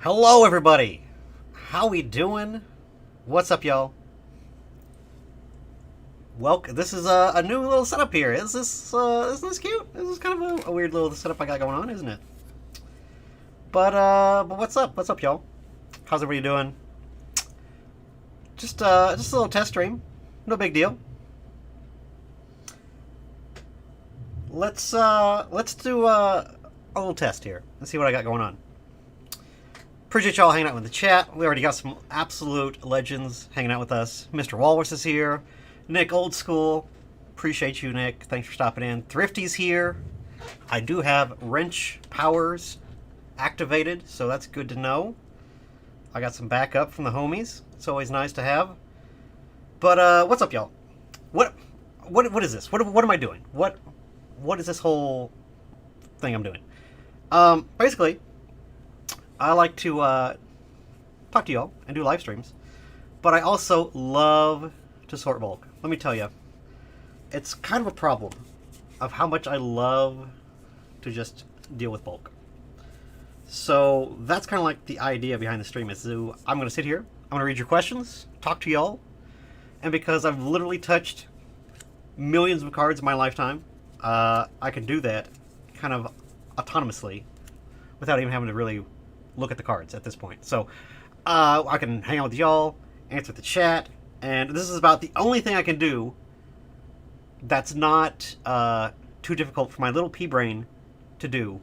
Hello, everybody. How we doing? What's up, y'all? Welcome. This is a new little setup here. Isn't this cute? This is kind of a weird little setup I got going on, isn't it? But what's up? What's up, y'all? How's everybody doing? Just a little test stream. No big deal. Let's do a little test here. Let's see what I got going on. Appreciate y'all hanging out with the chat. We already got some absolute legends hanging out with us. Mr. Walrus is here. Nick Old School. Appreciate you, Nick. Thanks for stopping in. Thrifty's here. I do have wrench powers activated, so that's good to know. I got some backup from the homies. It's always nice to have. But what's up, y'all? What is this? What am I doing? What is this whole thing I'm doing? Basically, I like to talk to y'all and do live streams, but I also love to sort bulk. Let me tell you, it's kind of a problem of how much I love to just deal with bulk. So that's kind of like the idea behind the stream is I'm going to sit here, I'm going to read your questions, talk to y'all, and because I've literally touched millions of cards in my lifetime, I can do that kind of autonomously without even having to really look at the cards at this point. So I can hang out with y'all, answer the chat, and this is about the only thing I can do that's not too difficult for my little pea brain to do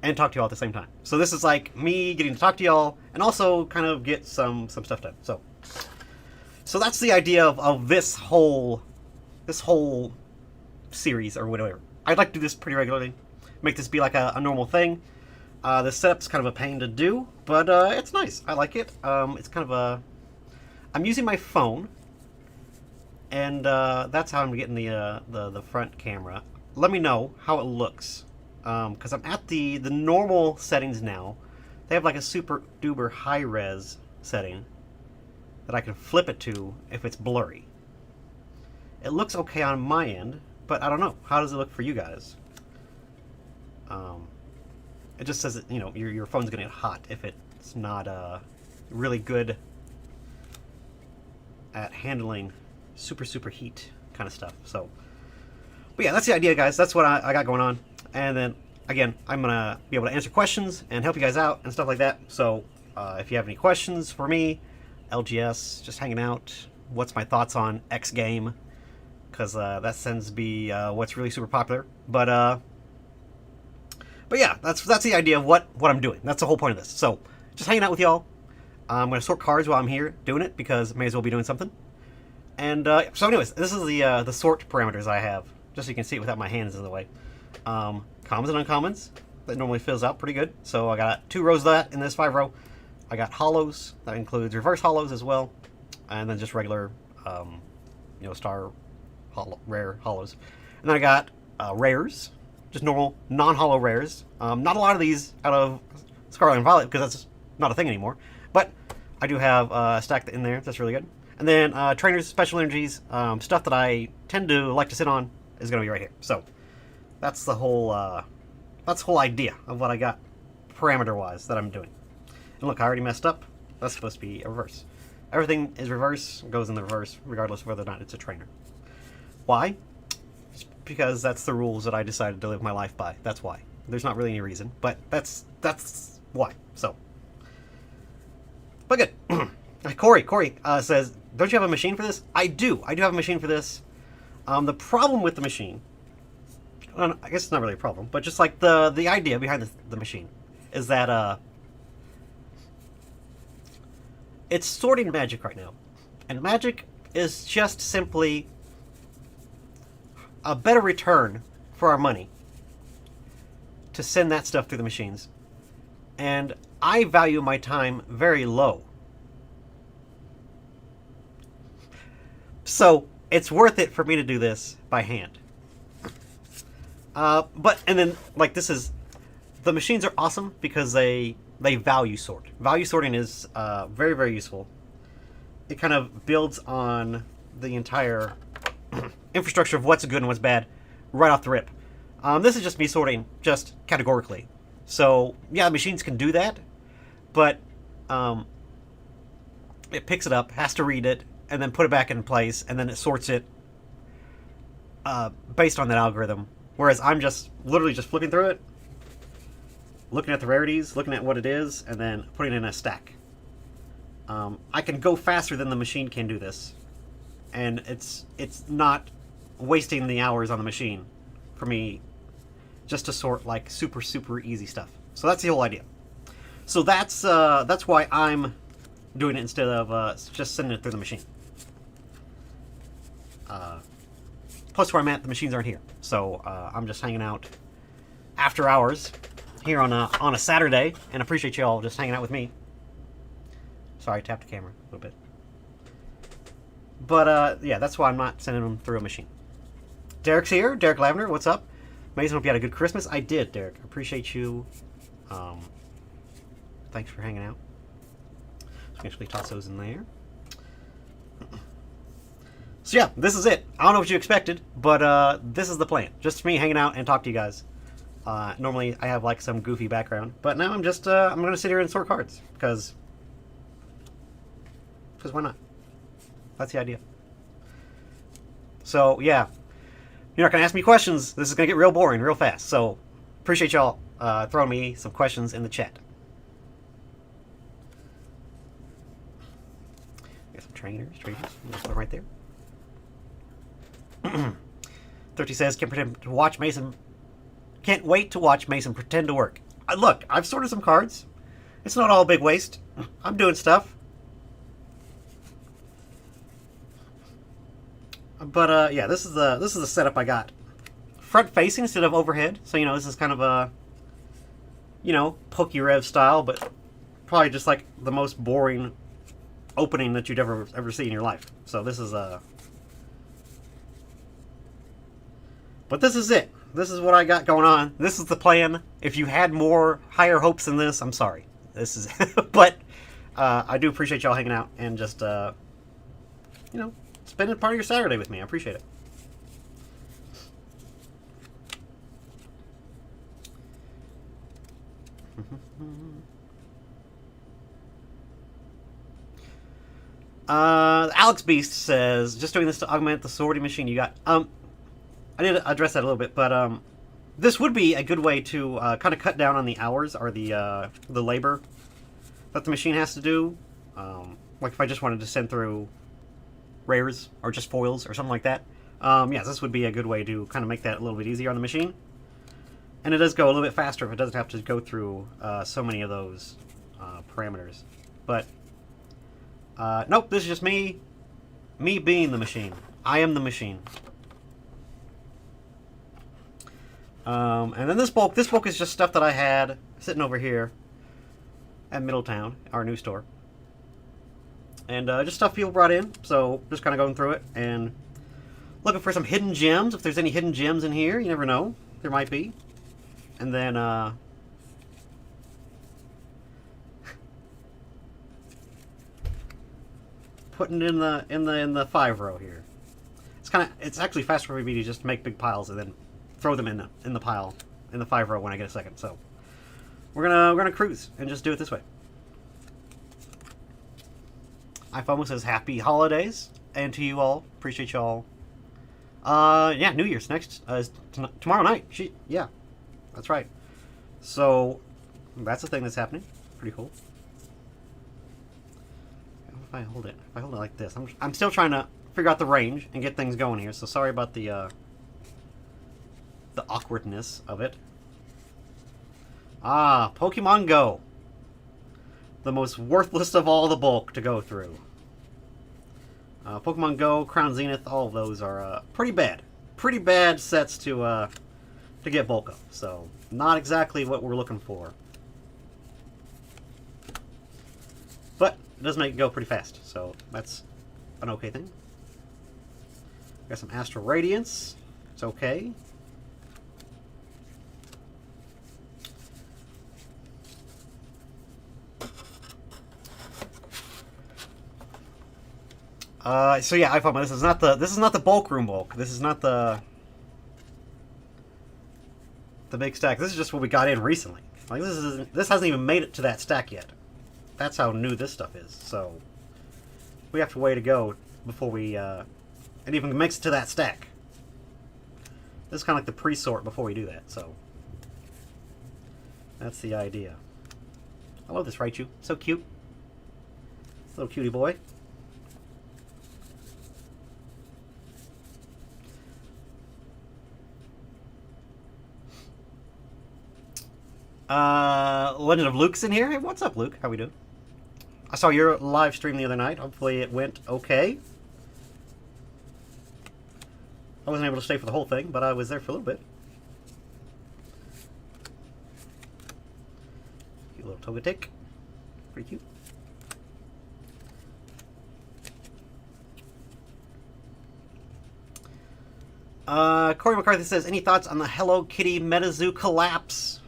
and talk to y'all at the same time. So this is like me getting to talk to y'all and also kind of get some stuff done. So that's the idea of this whole series or whatever. I'd like to do this pretty regularly, make this be like a normal thing. The setup's kind of a pain to do, but it's nice. I like it. It's kind of I'm using my phone, and that's how I'm getting the front camera. Let me know how it looks, because I'm at the normal settings now. They have like a super duper high res setting that I can flip it to if it's blurry. It looks okay on my end, but I don't know. How does it look for you guys? It just says that, your phone's gonna get hot if it's not really good at handling super heat kind of stuff. So, but yeah, that's the idea, guys. That's what I got going on. And then again, I'm gonna be able to answer questions and help you guys out and stuff like that. So if you have any questions for me, LGS, just hanging out. What's my thoughts on X game? Because that tends to be what's really super popular. But yeah, that's the idea of what I'm doing. That's the whole point of this. So, just hanging out with y'all. I'm going to sort cards while I'm here doing it, because I may as well be doing something. And, so anyways, this is the sort parameters I have, just so you can see it without my hands in the way. Commons and uncommons, that normally fills out pretty good. So I got 2 rows of that in this 5 row. I got hollows, that includes reverse hollows as well. And then just regular, star rare hollows. And then I got rares. Just normal, non-hollow rares. Not a lot of these out of Scarlet and Violet, because that's not a thing anymore. But I do have a stack in there. That's really good. And then trainers, special energies, stuff that I tend to like to sit on is going to be right here. So that's the whole idea of what I got parameter-wise that I'm doing. And look, I already messed up. That's supposed to be a reverse. Everything is reverse, goes in the reverse, regardless of whether or not it's a trainer. Why? Because that's the rules that I decided to live my life by. That's why. There's not really any reason, but that's why. So, but good. Corey says, "Don't you have a machine for this?" I do. I do have a machine for this. The problem with the machine, I guess it's not really a problem, but just like the idea behind the machine is that it's sorting Magic right now, and Magic is just simply a better return for our money to send that stuff through the machines. And I value my time very low. So it's worth it for me to do this by hand. And then the machines are awesome because they value sort. Value sorting is very, very useful. It kind of builds on the entire infrastructure of what's good and what's bad right off the rip. This is just me sorting just categorically. So yeah, the machines can do that, but it picks it up, has to read it, and then put it back in place, and then it sorts it based on that algorithm. Whereas I'm just literally just flipping through it, looking at the rarities, looking at what it is, and then putting it in a stack. I can go faster than the machine can do this, and it's not wasting the hours on the machine for me just to sort like super easy stuff. So that's the whole idea. So that's why I'm doing it instead of just sending it through the machine. Plus, where I'm at, the machines aren't here, so I'm just hanging out after hours here on a Saturday, and appreciate you all just hanging out with me. Sorry, I tapped the camera a little bit. But yeah, that's why I'm not sending them through a machine. Derek's here. Derek Lavender, what's up? Mason, hope you had a good Christmas. I did, Derek. Appreciate you. Thanks for hanging out. So actually toss those in there. So yeah, this is it. I don't know what you expected, but this is the plan. Just me hanging out and talk to you guys. Normally I have like some goofy background, but now I'm just I'm gonna sit here and sort cards because why not? That's the idea. So yeah, you're not gonna ask me questions. This is gonna get real boring real fast. So appreciate y'all throwing me some questions in the chat. Got some trainers. Just put them right there. 30 says, can't wait to watch Mason pretend to work. Look, I've sorted some cards. It's not all a big waste. I'm doing stuff. But yeah, this is the setup I got. Front facing instead of overhead. So this is kind of a Pokerev style, but probably just like the most boring opening that you'd ever see in your life. So this is but this is it. This is what I got going on. This is the plan. If you had more higher hopes than this, I'm sorry. This is but I do appreciate y'all hanging out and just spending part of your Saturday with me. I appreciate it. Alex Beast says, just doing this to augment the sorting machine you got. I did address that a little bit, but this would be a good way to kind of cut down on the hours or the labor that the machine has to do. Like if I just wanted to send through rares or just foils or something like that. Yeah, this would be a good way to kind of make that a little bit easier on the machine. And it does go a little bit faster if it doesn't have to go through so many of those parameters. But nope, this is just me being the machine. I am the machine. And then this bulk is just stuff that I had sitting over here at Middletown, our new store. And just stuff people brought in, so just kind of going through it and looking for some hidden gems. If there's any hidden gems in here, you never know. There might be. And then putting it in the 5-row here. It's actually faster for me to just make big piles and then throw them in the pile in the 5-row when I get a second. So we're gonna cruise and just do it this way. iFomo says happy holidays and to you all. Appreciate y'all. Yeah, New Year's next tomorrow night. Yeah, that's right. So that's the thing that's happening. Pretty cool. If I hold it like this, I'm still trying to figure out the range and get things going here. So sorry about the awkwardness of it. Pokemon Go. The most worthless of all the bulk to go through. Pokemon Go, Crown Zenith, all of those are pretty bad. Pretty bad sets to get bulk of. So, not exactly what we're looking for. But, it does make it go pretty fast. So, that's an okay thing. Got some Astral Radiance. It's okay. So yeah, iFomo, this is not the bulk room bulk. This is not the big stack. This is just what we got in recently. Like this hasn't even made it to that stack yet. That's how new this stuff is. So we have to way to go before we it even makes it to that stack. This is kind of like the pre-sort before we do that. So that's the idea. I love this Raichu. So cute. Little cutie boy. Legend of Luke's in here. Hey, what's up, Luke? How we doing? I saw your live stream the other night. Hopefully it went okay. I wasn't able to stay for the whole thing, but I was there for a little bit. Cute little Togetic. Pretty cute. Corey McCarthy says, any thoughts on the Hello Kitty MetaZoo collapse?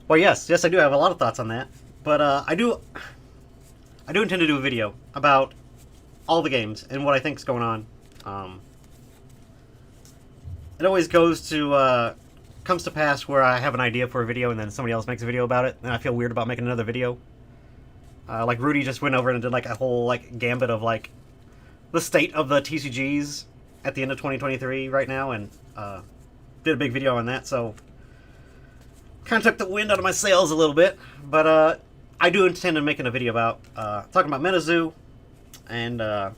Well, yes, I do have a lot of thoughts on that. But I do intend to do a video about all the games and what I think is going on. It always comes to pass where I have an idea for a video and then somebody else makes a video about it, and I feel weird about making another video. Like Rudy just went over and did like a whole like gambit of like the state of the TCGs at the end of 2023 right now, and did a big video on that. So kind of took the wind out of my sails a little bit, but I do intend on making a video about talking about MetaZoo, and I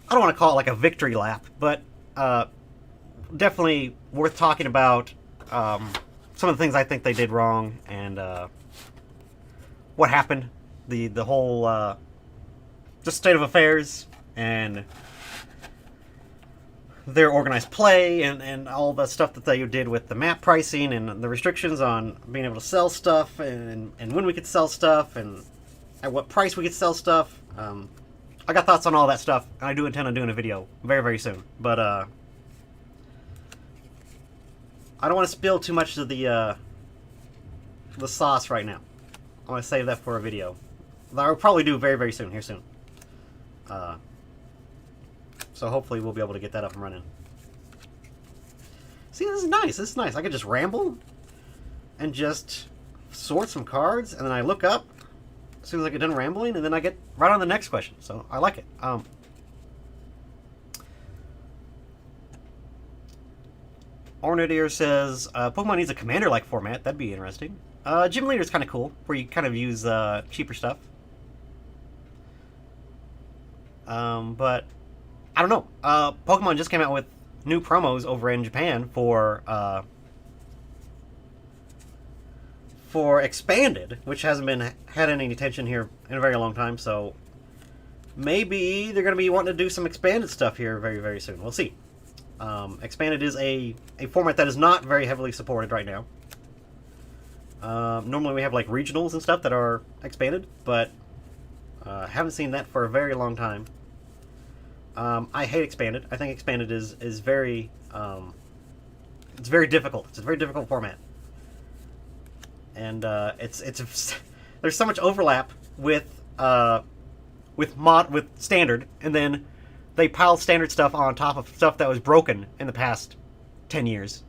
don't want to call it like a victory lap, but definitely worth talking about some of the things I think they did wrong and what happened, the whole just state of affairs and their organized play and all the stuff that they did with the map pricing and the restrictions on being able to sell stuff and when we could sell stuff and at what price we could sell stuff. I got thoughts on all that stuff, and I do intend on doing a video very, very soon. But I don't want to spill too much of the sauce right now. I want to save that for a video that I'll probably do very, very soon, here soon. So hopefully we'll be able to get that up and running. See, this is nice. This is nice. I could just ramble and just sort some cards, and then I look up as soon as I get done rambling, and then I get right on the next question. So I like it. Ornadier says, Pokemon needs a commander-like format. That'd be interesting. Gym Leader's kind of cool, where you kind of use cheaper stuff. But I don't know. Pokemon just came out with new promos over in Japan for Expanded, which hasn't had any attention here in a very long time. So maybe they're going to be wanting to do some Expanded stuff here very, very soon. We'll see. Expanded is a format that is not very heavily supported right now. Normally we have like regionals and stuff that are Expanded, but haven't seen that for a very long time. I hate Expanded. I think Expanded is very it's very difficult. It's a very difficult format, and there's so much overlap with Standard, and then they pile Standard stuff on top of stuff that was broken in the past 10 years,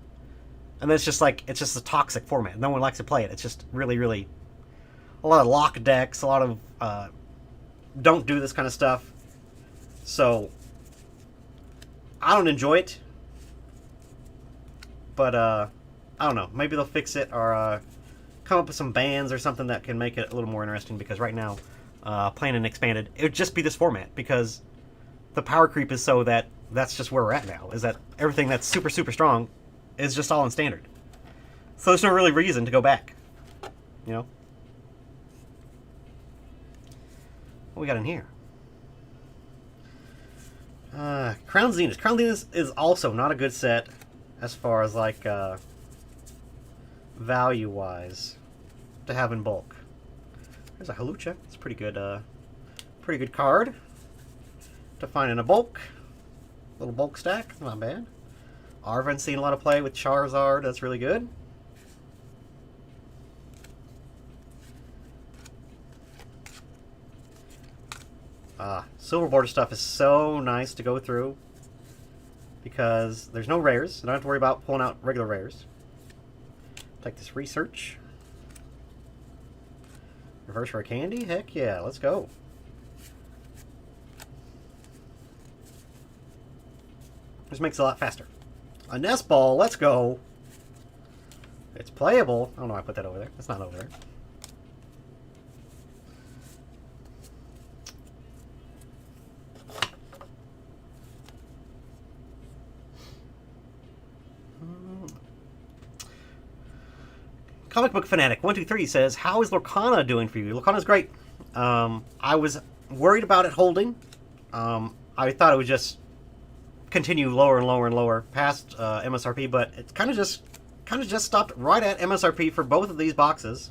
and then it's just a toxic format. No one likes to play it. It's just really, really a lot of lock decks, a lot of don't do this kind of stuff. So I don't enjoy it, but I don't know. Maybe they'll fix it or come up with some bans or something that can make it a little more interesting. Because right now, playing an Expanded, it would just be this format because the power creep is so that's just where we're at now. Is that everything that's super, super strong is just all in Standard. So there's no really reason to go back. You know. What we got in here? Crown Zenith. Crown Zenith is also not a good set as far as like value-wise to have in bulk. There's a Hawlucha. It's a pretty good card to find in a bulk. Little bulk stack, not bad. Arven's seen a lot of play with Charizard. That's really good. Silver border stuff is so nice to go through. because there's no rares. So I don't have to worry about pulling out regular rares. Take this research. Reverse for a candy? Heck yeah, let's go. This makes it a lot faster. A nest ball, let's go. It's playable. Oh no, I put that over there. It's not over there. Comic Book Fanatic 123 says, "How is Lorcana doing for you?" Lorcana's great. I was worried about it holding. I thought it would just continue lower and lower and lower past MSRP, but it kind of just stopped right at MSRP for both of these boxes,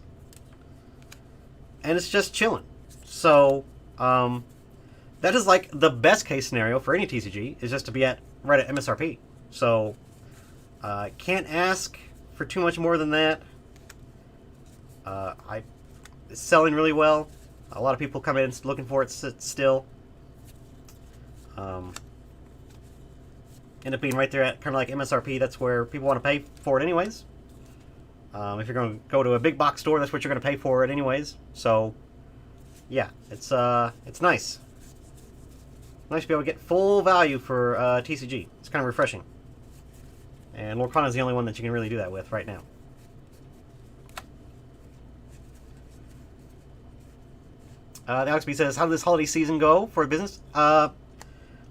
and it's just chilling. So that is like the best case scenario for any TCG, is just to be at right at MSRP. So can't ask for too much more than that. It's selling really well. A lot of people come in looking for it still. End up being right there at kind of like MSRP. That's where people want to pay for it anyways. If you're going to go to a big box store, that's what you're going to pay for it anyways. So yeah, it's nice. Nice to be able to get full value for TCG. It's kind of refreshing. And Lorcana is the only one that you can really do that with right now. The Alex B says, "How did this holiday season go for business?"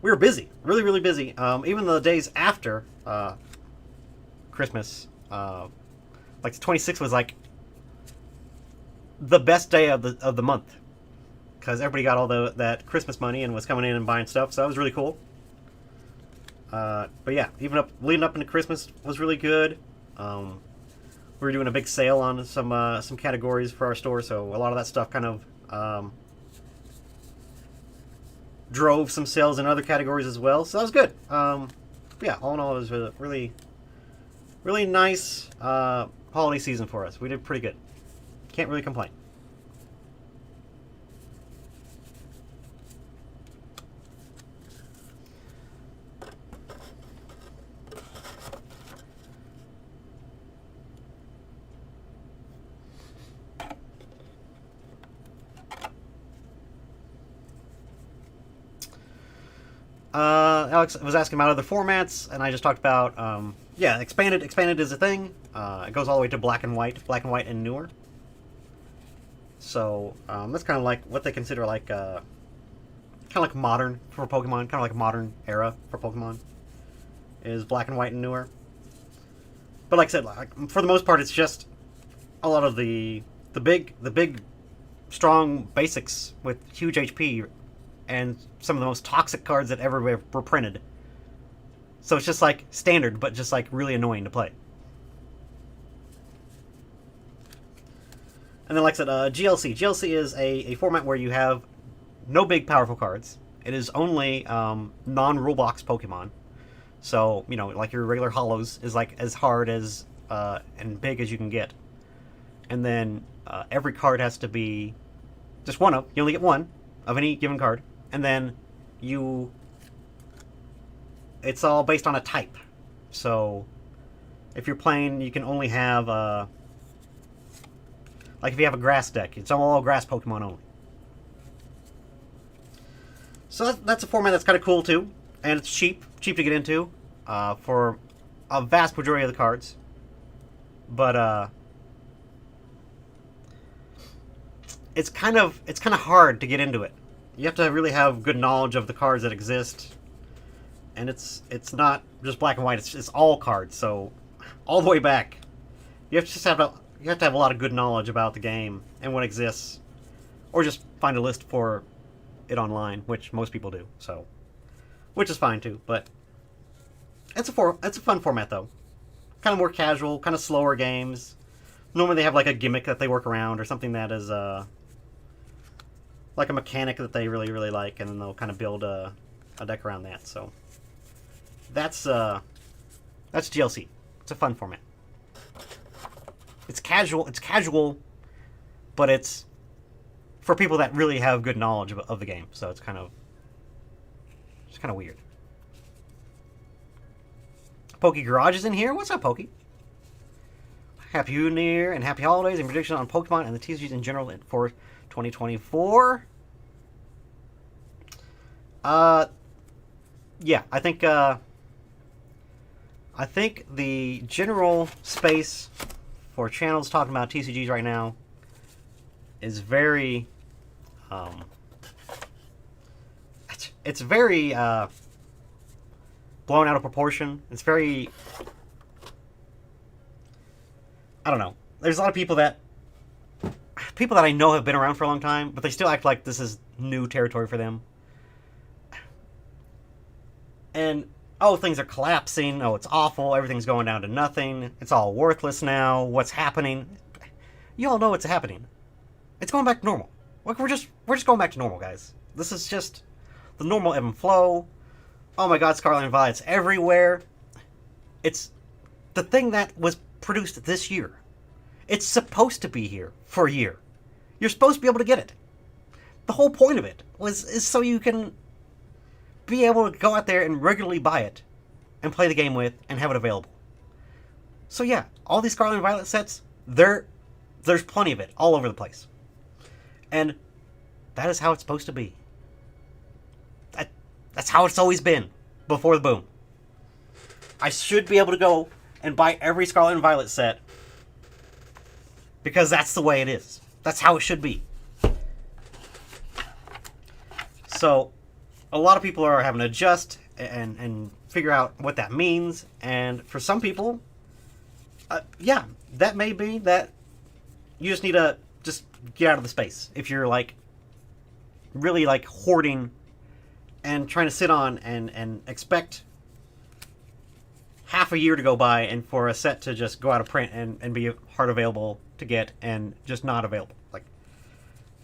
We were busy, really, really busy. Even the days after Christmas, like the 26th was like the best day of the month, because everybody got all that Christmas money and was coming in and buying stuff. So that was really cool. But yeah, even leading up into Christmas was really good. We were doing a big sale on some categories for our store, so a lot of that stuff kind of drove some sales in other categories as well. So that was good. Yeah, all in all, it was a really, really nice holiday season for us. We did pretty good. Can't really complain. Alex was asking about other formats, and I just talked about, yeah, expanded. Expanded is a thing. It goes all the way to black and white and newer. So that's kind of like what they consider like, kind of like modern for Pokemon, kind of like a modern era for Pokemon, is black and white and newer. But like I said, like, for the most part, it's just a lot of the big, strong basics with huge HP. And some of the most toxic cards that ever were printed. So it's just like standard, but just like really annoying to play. And then like I said, GLC. GLC is a format where you have no big powerful cards. It is only non-rule box Pokemon. So, you know, like your regular Hollows is like as hard as and big as you can get. And then every card has to be just one of. You only get one of any given card. And then it's all based on a type. So if you're playing, you can only have, like if you have a grass deck, it's all grass Pokemon only. So that's a format that's kind of cool too. And it's cheap to get into for a vast majority of the cards. But it's kind of hard to get into it. You have to really have good knowledge of the cards that exist, and it's not just black and white. It's all cards. So all the way back, you have to have a lot of good knowledge about the game and what exists, or just find a list for it online, which most people do. So, which is fine too. But it's a fun format though. Kind of more casual, kind of slower games. Normally they have like a gimmick that they work around or something that is like a mechanic that they really, really like, and then they'll kind of build a deck around that. So that's GLC. It's a fun format. It's casual, but it's for people that really have good knowledge of the game. So it's kind of weird. Pokey Garage is in here. What's up, Pokey? Happy New Year and happy holidays and prediction on Pokemon and the TCGs in general for 2024. Yeah, I think the general space for channels talking about TCGs right now is very, it's very blown out of proportion. It's very, I don't know. There's a lot of people that I know have been around for a long time, but they still act like this is new territory for them. And, oh, things are collapsing. Oh, it's awful. Everything's going down to nothing. It's all worthless now. What's happening? You all know what's happening. It's going back to normal. Like, we're just going back to normal, guys. This is just the normal ebb and flow. Oh my god, Scarlet and Violet's everywhere. It's the thing that was produced this year. It's supposed to be here for a year. You're supposed to be able to get it. The whole point of it is so you can be able to go out there and regularly buy it and play the game with and have it available. So yeah, all these Scarlet and Violet sets, there's plenty of it all over the place. And that is how it's supposed to be. That's how it's always been before the boom. I should be able to go and buy every Scarlet and Violet set because that's the way it is. That's how it should be. So, a lot of people are having to adjust and figure out what that means. And for some people, yeah, that may be that you just need to just get out of the space. If you're like really like hoarding and trying to sit on and expect half a year to go by and for a set to just go out of print and be hard available to get and just not available. Like,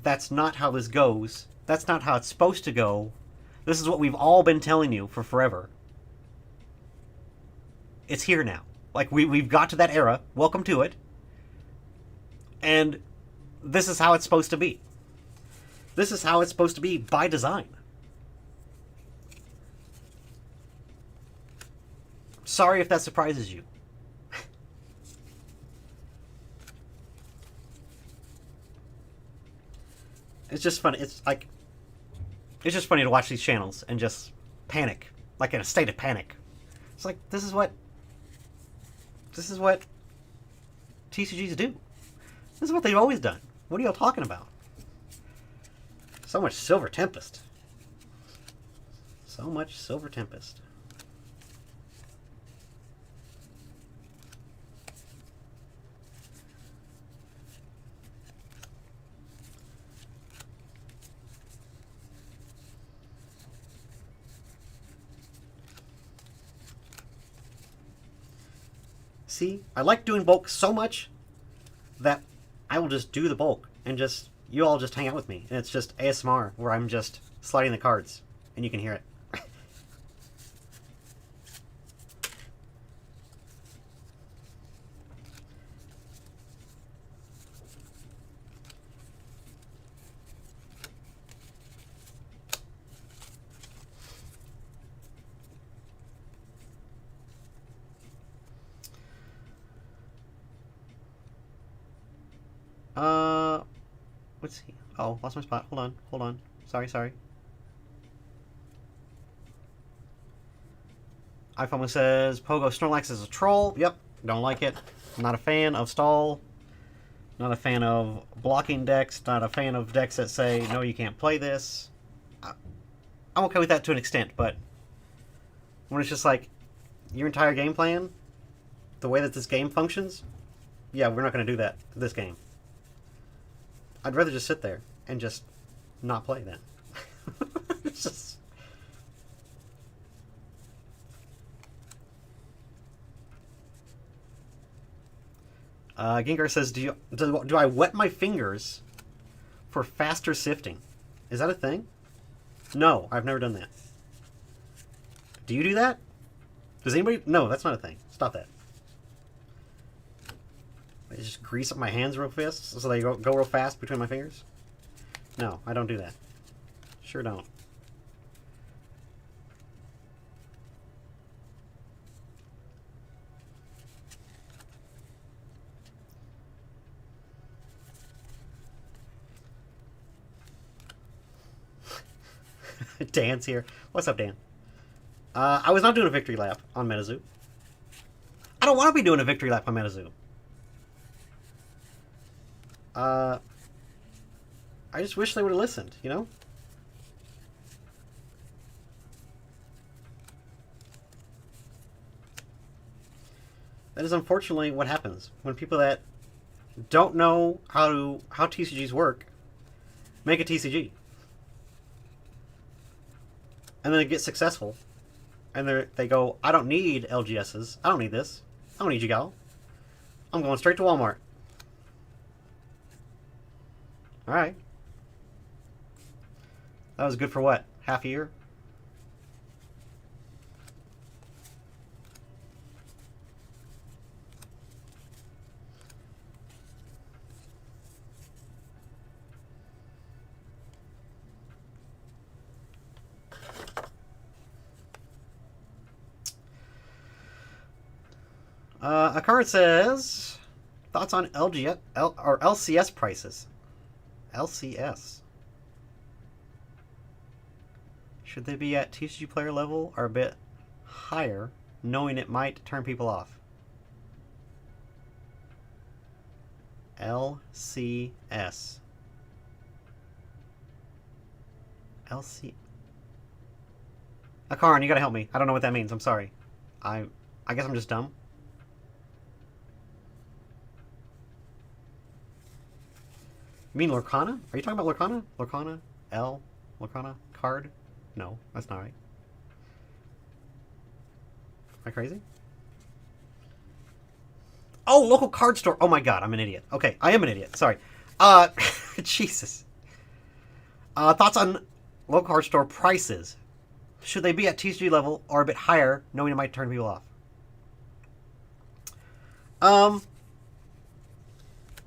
that's not how this goes. That's not how it's supposed to go. This is what we've all been telling you for forever. It's here now. Like, we've got to that era. Welcome to it. And this is how it's supposed to be. This is how it's supposed to be by design. Sorry if that surprises you. It's just funny. It's just funny to watch these channels and just panic, like in a state of panic. It's like, this is what TCGs do. This is what they've always done. What are y'all talking about? So much Silver Tempest. So much Silver Tempest. See, I like doing bulk so much that I will just do the bulk and just, you all just hang out with me. And it's just ASMR where I'm just sliding the cards and you can hear it. Let's see. Oh, lost my spot. Hold on. Sorry. iPhone says, Pogo Snorlax is a troll. Yep, don't like it. Not a fan of stall. Not a fan of blocking decks. Not a fan of decks that say, no, you can't play this. I'm okay with that to an extent, but when it's just like, your entire game plan, the way that this game functions, yeah, we're not going to do that this game. I'd rather just sit there and just not play then. It's just... Gengar says, do I wet my fingers for faster sifting? Is that a thing? No, I've never done that. Do you do that? Does anybody? No, that's not a thing. Stop that. I just grease up my hands real fast so they go real fast between my fingers? No, I don't do that. Sure don't. Dan's here. What's up, Dan? I was not doing a victory lap on MetaZoo. I don't want to be doing a victory lap on MetaZoo. I just wish they would have listened, you know? That is unfortunately what happens when people that don't know how TCGs work make a TCG. And then they get successful. And they go, I don't need LGSs. I don't need this. I don't need Jigal. I'm going straight to Walmart. Alright. That was good for what? Half a year? A card says, thoughts on or LCS prices. LCS. Should they be at TCG player level or a bit higher, knowing it might turn people off? LCS. LC. Akaran, you gotta help me. I don't know what that means. I'm sorry. I guess I'm just dumb. You mean Lorcana? Are you talking about Lorcana? Lorcana? Lorcana? Card? No, that's not right. Am I crazy? Oh, local card store. Oh my god, I'm an idiot. Okay, I am an idiot. Sorry. Jesus. Thoughts on local card store prices. Should they be at TCG level or a bit higher, knowing it might turn people off?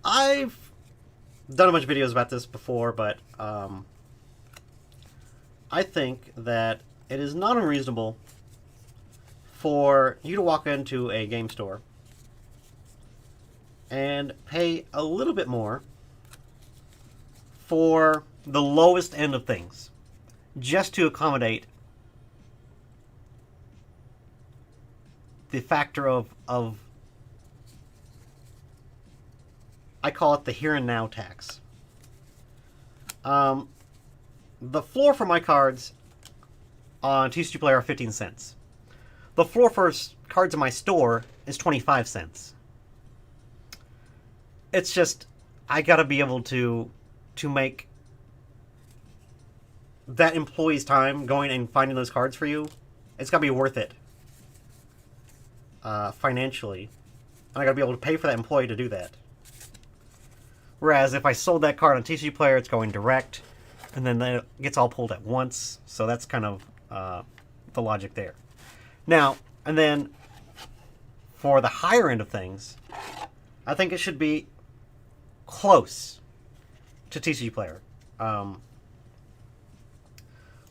I've done a bunch of videos about this before, but I think that it is not unreasonable for you to walk into a game store and pay a little bit more for the lowest end of things, just to accommodate the factor of I call it the here and now tax. The floor for my cards on TCG Player are 15 cents. The floor for cards in my store is 25 cents. It's just, I gotta be able to make that employee's time going and finding those cards for you, it's gotta be worth it financially. And I gotta be able to pay for that employee to do that. Whereas if I sold that card on TCG Player, it's going direct, and then it gets all pulled at once. So that's kind of the logic there. Now, and then for the higher end of things, I think it should be close to TCG Player.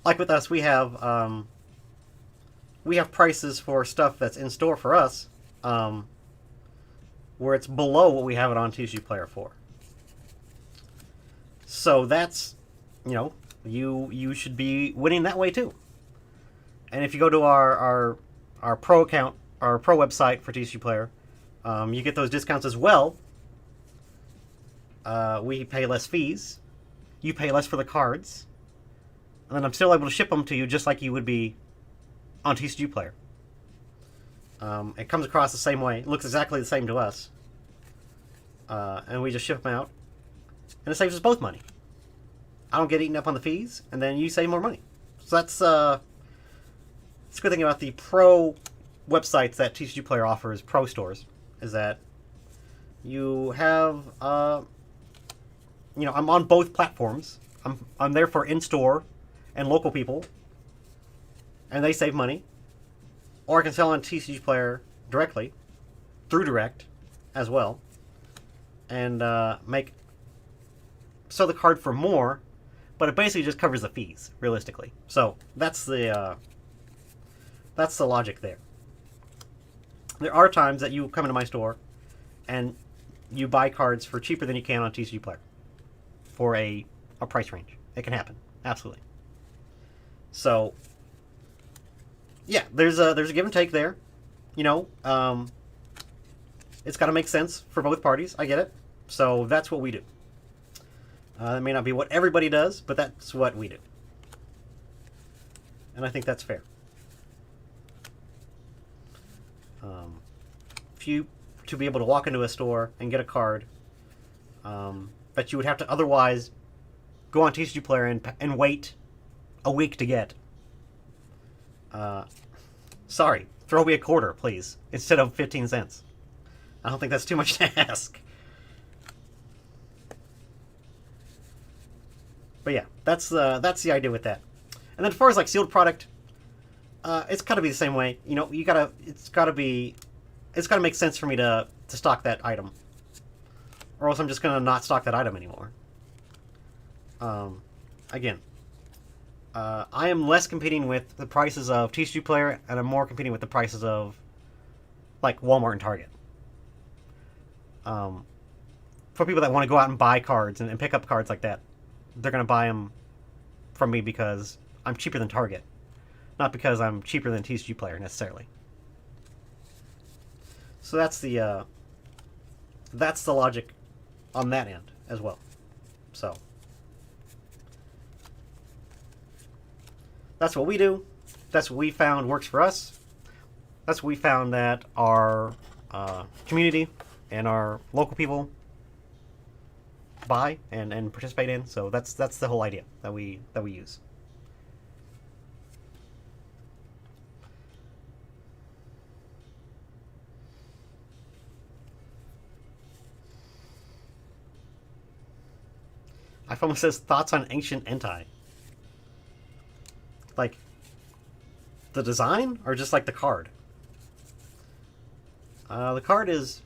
Like with us, we have prices for stuff that's in store for us, where it's below what we have it on TCG Player for. So that's, you know, you should be winning that way too. And if you go to our pro account, our pro website for TCG Player, you get those discounts as well. We pay less fees. You pay less for the cards. And then I'm still able to ship them to you just like you would be on TCG Player. It comes across the same way. It looks exactly the same to us. And we just ship them out. And it saves us both money. I don't get eaten up on the fees, and then you save more money. So that's a good thing about the pro websites that TCG Player offers, pro stores, is that you have, you know, I'm on both platforms. I'm there for in-store and local people, and they save money. Or I can sell on TCG Player directly, through Direct, as well, and sell the card for more, but it basically just covers the fees, realistically. So that's the logic there. There are times that you come into my store and you buy cards for cheaper than you can on TCG Player for a price range. It can happen, absolutely. So, yeah, there's a give and take there. You know, it's got to make sense for both parties. I get it. So that's what we do. It may not be what everybody does, but that's what we do. And I think that's fair. To be able to walk into a store and get a card that you would have to otherwise go on TCG Player and wait a week to get. Sorry, throw me a quarter, please, instead of 15 cents. I don't think that's too much to ask. But yeah, that's the idea with that. And then as far as like sealed product, it's got to be the same way. You know, it's got to make sense for me to stock that item, or else I'm just gonna not stock that item anymore. Again, I am less competing with the prices of TCG Player, and I'm more competing with the prices of like Walmart and Target. For people that want to go out and buy cards and pick up cards like that, they're gonna buy them from me because I'm cheaper than Target, not because I'm cheaper than TCG Player necessarily. So that's the logic on that end as well. So that's what we do. That's what we found works for us. That's what we found that our community and our local people buy and participate in. So that's the whole idea that we use. iPhone says thoughts on Ancient Entei. Like the design or just like the card? The card is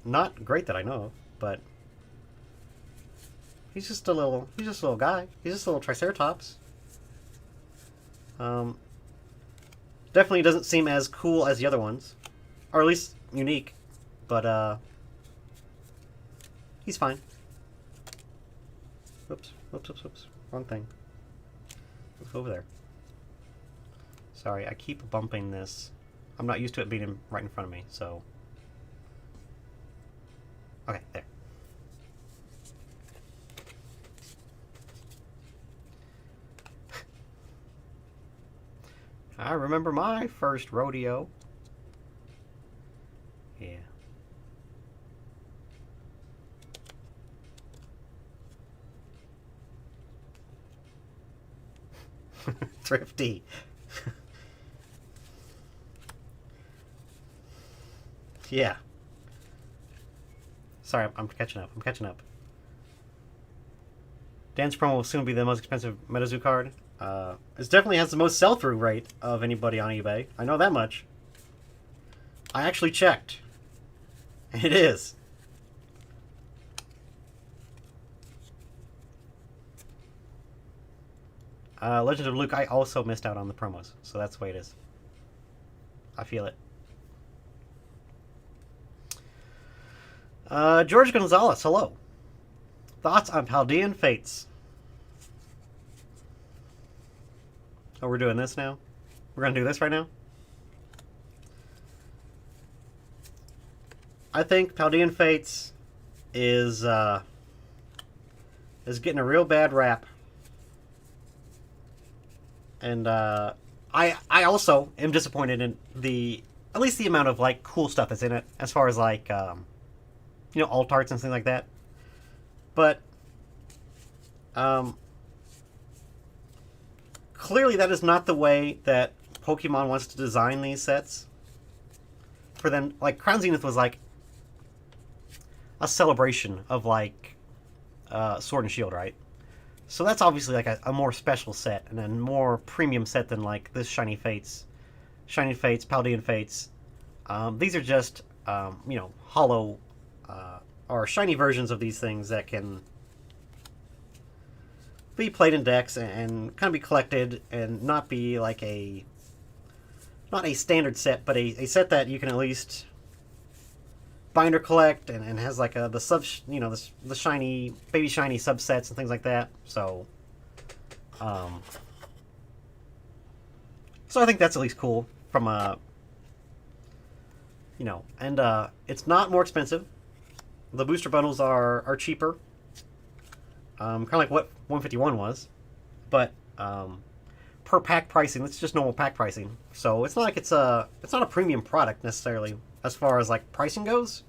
not great that I know of, but he's just a little guy. He's just a little Triceratops. Definitely doesn't seem as cool as the other ones, or at least unique, but he's fine. Whoops. Wrong thing. Move over there. Sorry, I keep bumping this. I'm not used to it being right in front of me, so... Okay, there. I remember my first rodeo. Yeah. Thrifty. Yeah. Sorry, I'm catching up. Dan's promo will soon be the most expensive MetaZoo card. It definitely has the most sell-through rate of anybody on eBay. I know that much. I actually checked. It is. Legend of Luke, I also missed out on the promos, so that's the way it is. I feel it. George Gonzalez, hello. Thoughts on Paldean Fates? Oh, we're doing this now? We're going to do this right now? I think Paldean Fates is getting a real bad rap. And I also am disappointed in at least the amount of like cool stuff that's in it, as far as like alt arts and things like that. But clearly that is not the way that Pokemon wants to design these sets. For them, like Crown Zenith was like a celebration of like Sword and Shield, right? So that's obviously like a more special set and a more premium set than like this Shiny Fates, Paldean Fates. These are just hollow or shiny versions of these things that can be played in decks and kind of be collected and not be like not a standard set, but a set that you can at least bind or collect and has like the shiny baby shiny subsets and things like that. So So I think that's at least cool from a, you know, and it's not more expensive. The booster bundles are cheaper, kind of like what 151 was, but per pack pricing, it's just normal pack pricing. So it's not like it's not a premium product necessarily as far as like pricing goes.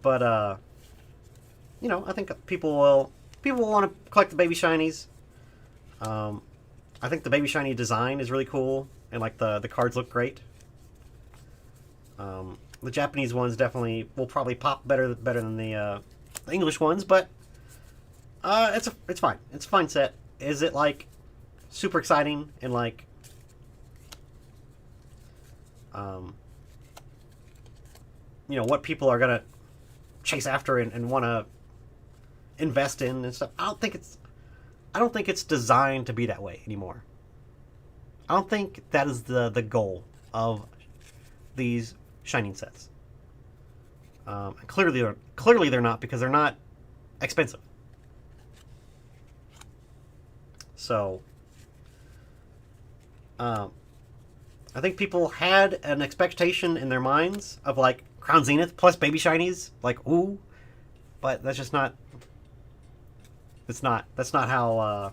But you know, I think people will want to collect the baby shinies. I think the baby shiny design is really cool, and like the cards look great. The Japanese ones definitely will probably pop better than the English ones, but it's fine. It's a fine set. Is it like super exciting and like you know, what people are gonna chase after and want to invest in and stuff? I don't think it's designed to be that way anymore. I don't think that is the goal of these Shining sets. Clearly they're not, because they're not expensive. So I think people had an expectation in their minds of like Crown Zenith plus baby shinies, like ooh, but that's just not. That's not how.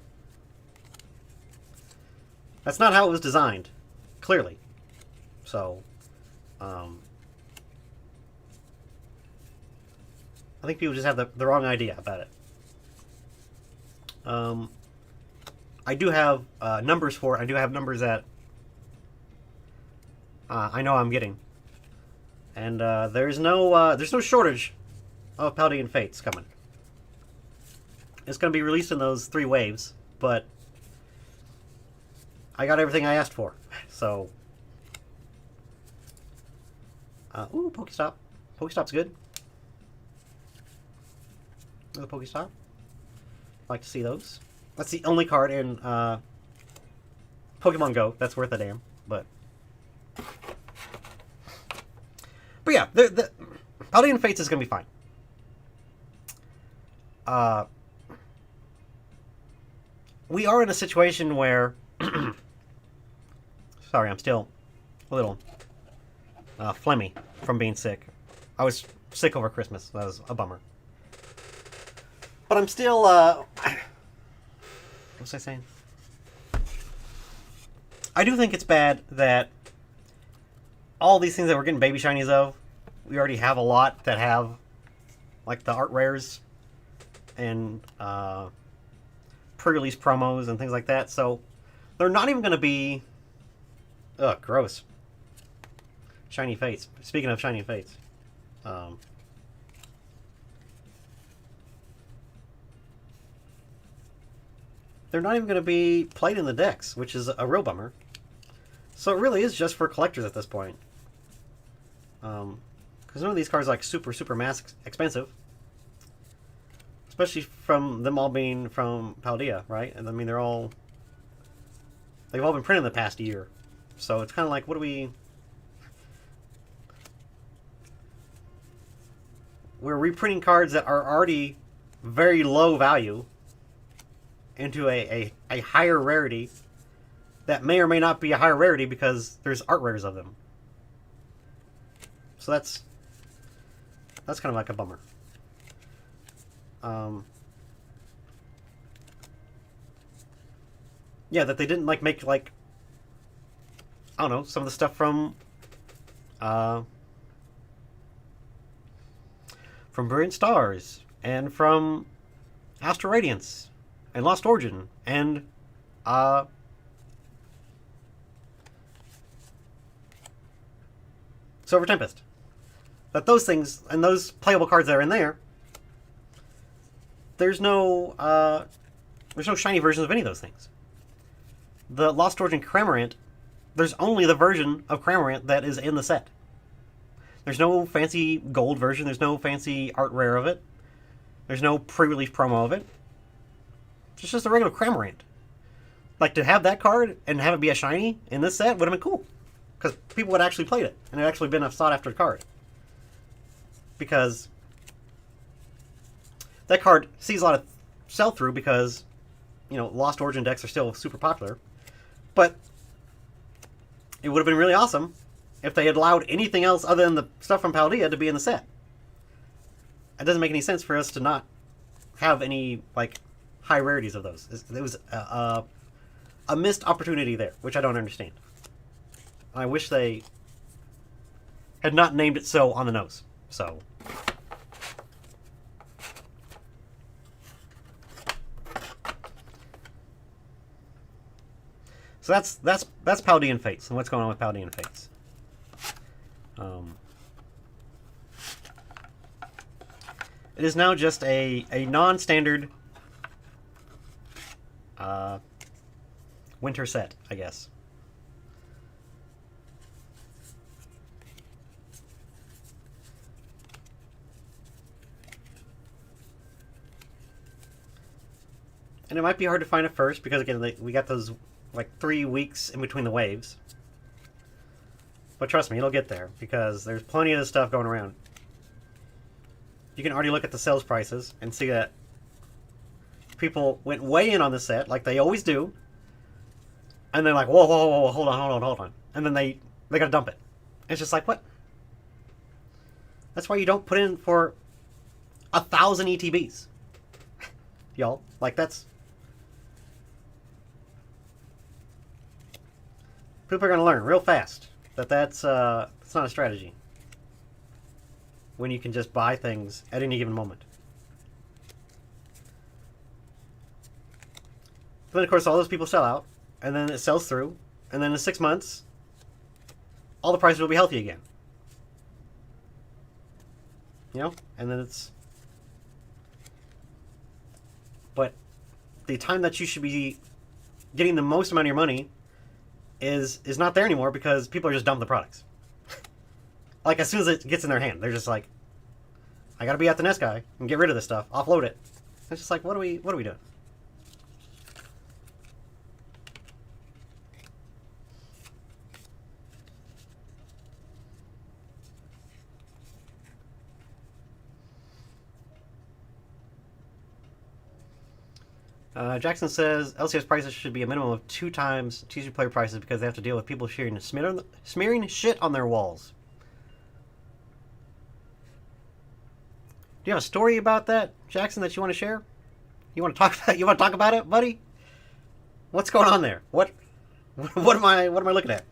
That's not how it was designed, clearly. So, I think people just have the wrong idea about it. I do have numbers for it. I do have numbers that I know I'm getting, and there's no shortage of Paldean Fates coming. It's going to be released in those 3 waves, but I got everything I asked for. So, ooh, Pokestop. Pokestop's good. Another Pokestop. Like to see those. That's the only card in Pokemon Go that's worth a damn. But yeah, the Paldean Fates is going to be fine. We are in a situation where... Sorry, I'm still a little phlegmy from being sick. I was sick over Christmas. That was a bummer. But I'm still... what was I saying? I do think it's bad that all these things that we're getting baby shinies of, we already have a lot that have like the art rares and pre-release promos and things like that. So they're not even going to be... Ugh, gross. Shiny Fates. Speaking of Shiny Fates. They're not even going to be played in the decks, which is a real bummer. So it really is just for collectors at this point. Because none of these cards are like super mass expensive. Especially from them all being from Paldea, right? And I mean, they've all been printed in the past year. So it's kind of like, what do we... We're reprinting cards that are already very low value into a higher rarity that may or may not be a higher rarity because there's art rares of them. So that's kind of like a bummer. Yeah, that they didn't like make like, I don't know, some of the stuff from Brilliant Stars and from Astral Radiance and Lost Origin and Silver Tempest. That those things and those playable cards that are in there, there's no shiny versions of any of those things. The Lost Origin Cramorant, there's only the version of Cramorant that is in the set. There's no fancy gold version. There's no fancy art rare of it. There's no pre-release promo of it. It's just a regular Cramorant. Like, to have that card and have it be a shiny in this set would have been cool. Because people would have actually played it. And it would actually been a sought-after card. Because that card sees a lot of sell-through because, you know, Lost Origin decks are still super popular. But it would have been really awesome if they had allowed anything else other than the stuff from Paldea to be in the set. It doesn't make any sense for us to not have any, like, high rarities of those. It was a missed opportunity there, which I don't understand. I wish they had not named it so on the nose. So that's Paldean Fates and what's going on with Paldean Fates. It is now just a non-standard winter set, I guess. And it might be hard to find at first because, again, we got those, like, 3 weeks in between the waves. But trust me, it'll get there because there's plenty of this stuff going around. You can already look at the sales prices and see that people went way in on the set, like they always do. And they're like, whoa, whoa, whoa, whoa, hold on. And then they gotta dump it. It's just like, what? That's why you don't put in for 1,000 ETBs. Y'all. Like, that's... People are gonna learn real fast that that's not a strategy. When you can just buy things at any given moment. Then, of course, all those people sell out, and then it sells through, and then in 6 months, all the prices will be healthy again. You know? And then it's... But the time that you should be getting the most amount of your money is not there anymore because people are just dumping the products. Like, as soon as it gets in their hand, they're just like, I gotta be at the next guy and get rid of this stuff, offload it. It's just like, what are we doing? Jackson says LCS prices should be a minimum of 2 times TCG player prices because they have to deal with people smearing shit on their walls. Do you have a story about that, Jackson, that you want to share? You want to talk about it, buddy? What's going on there? What am I looking at?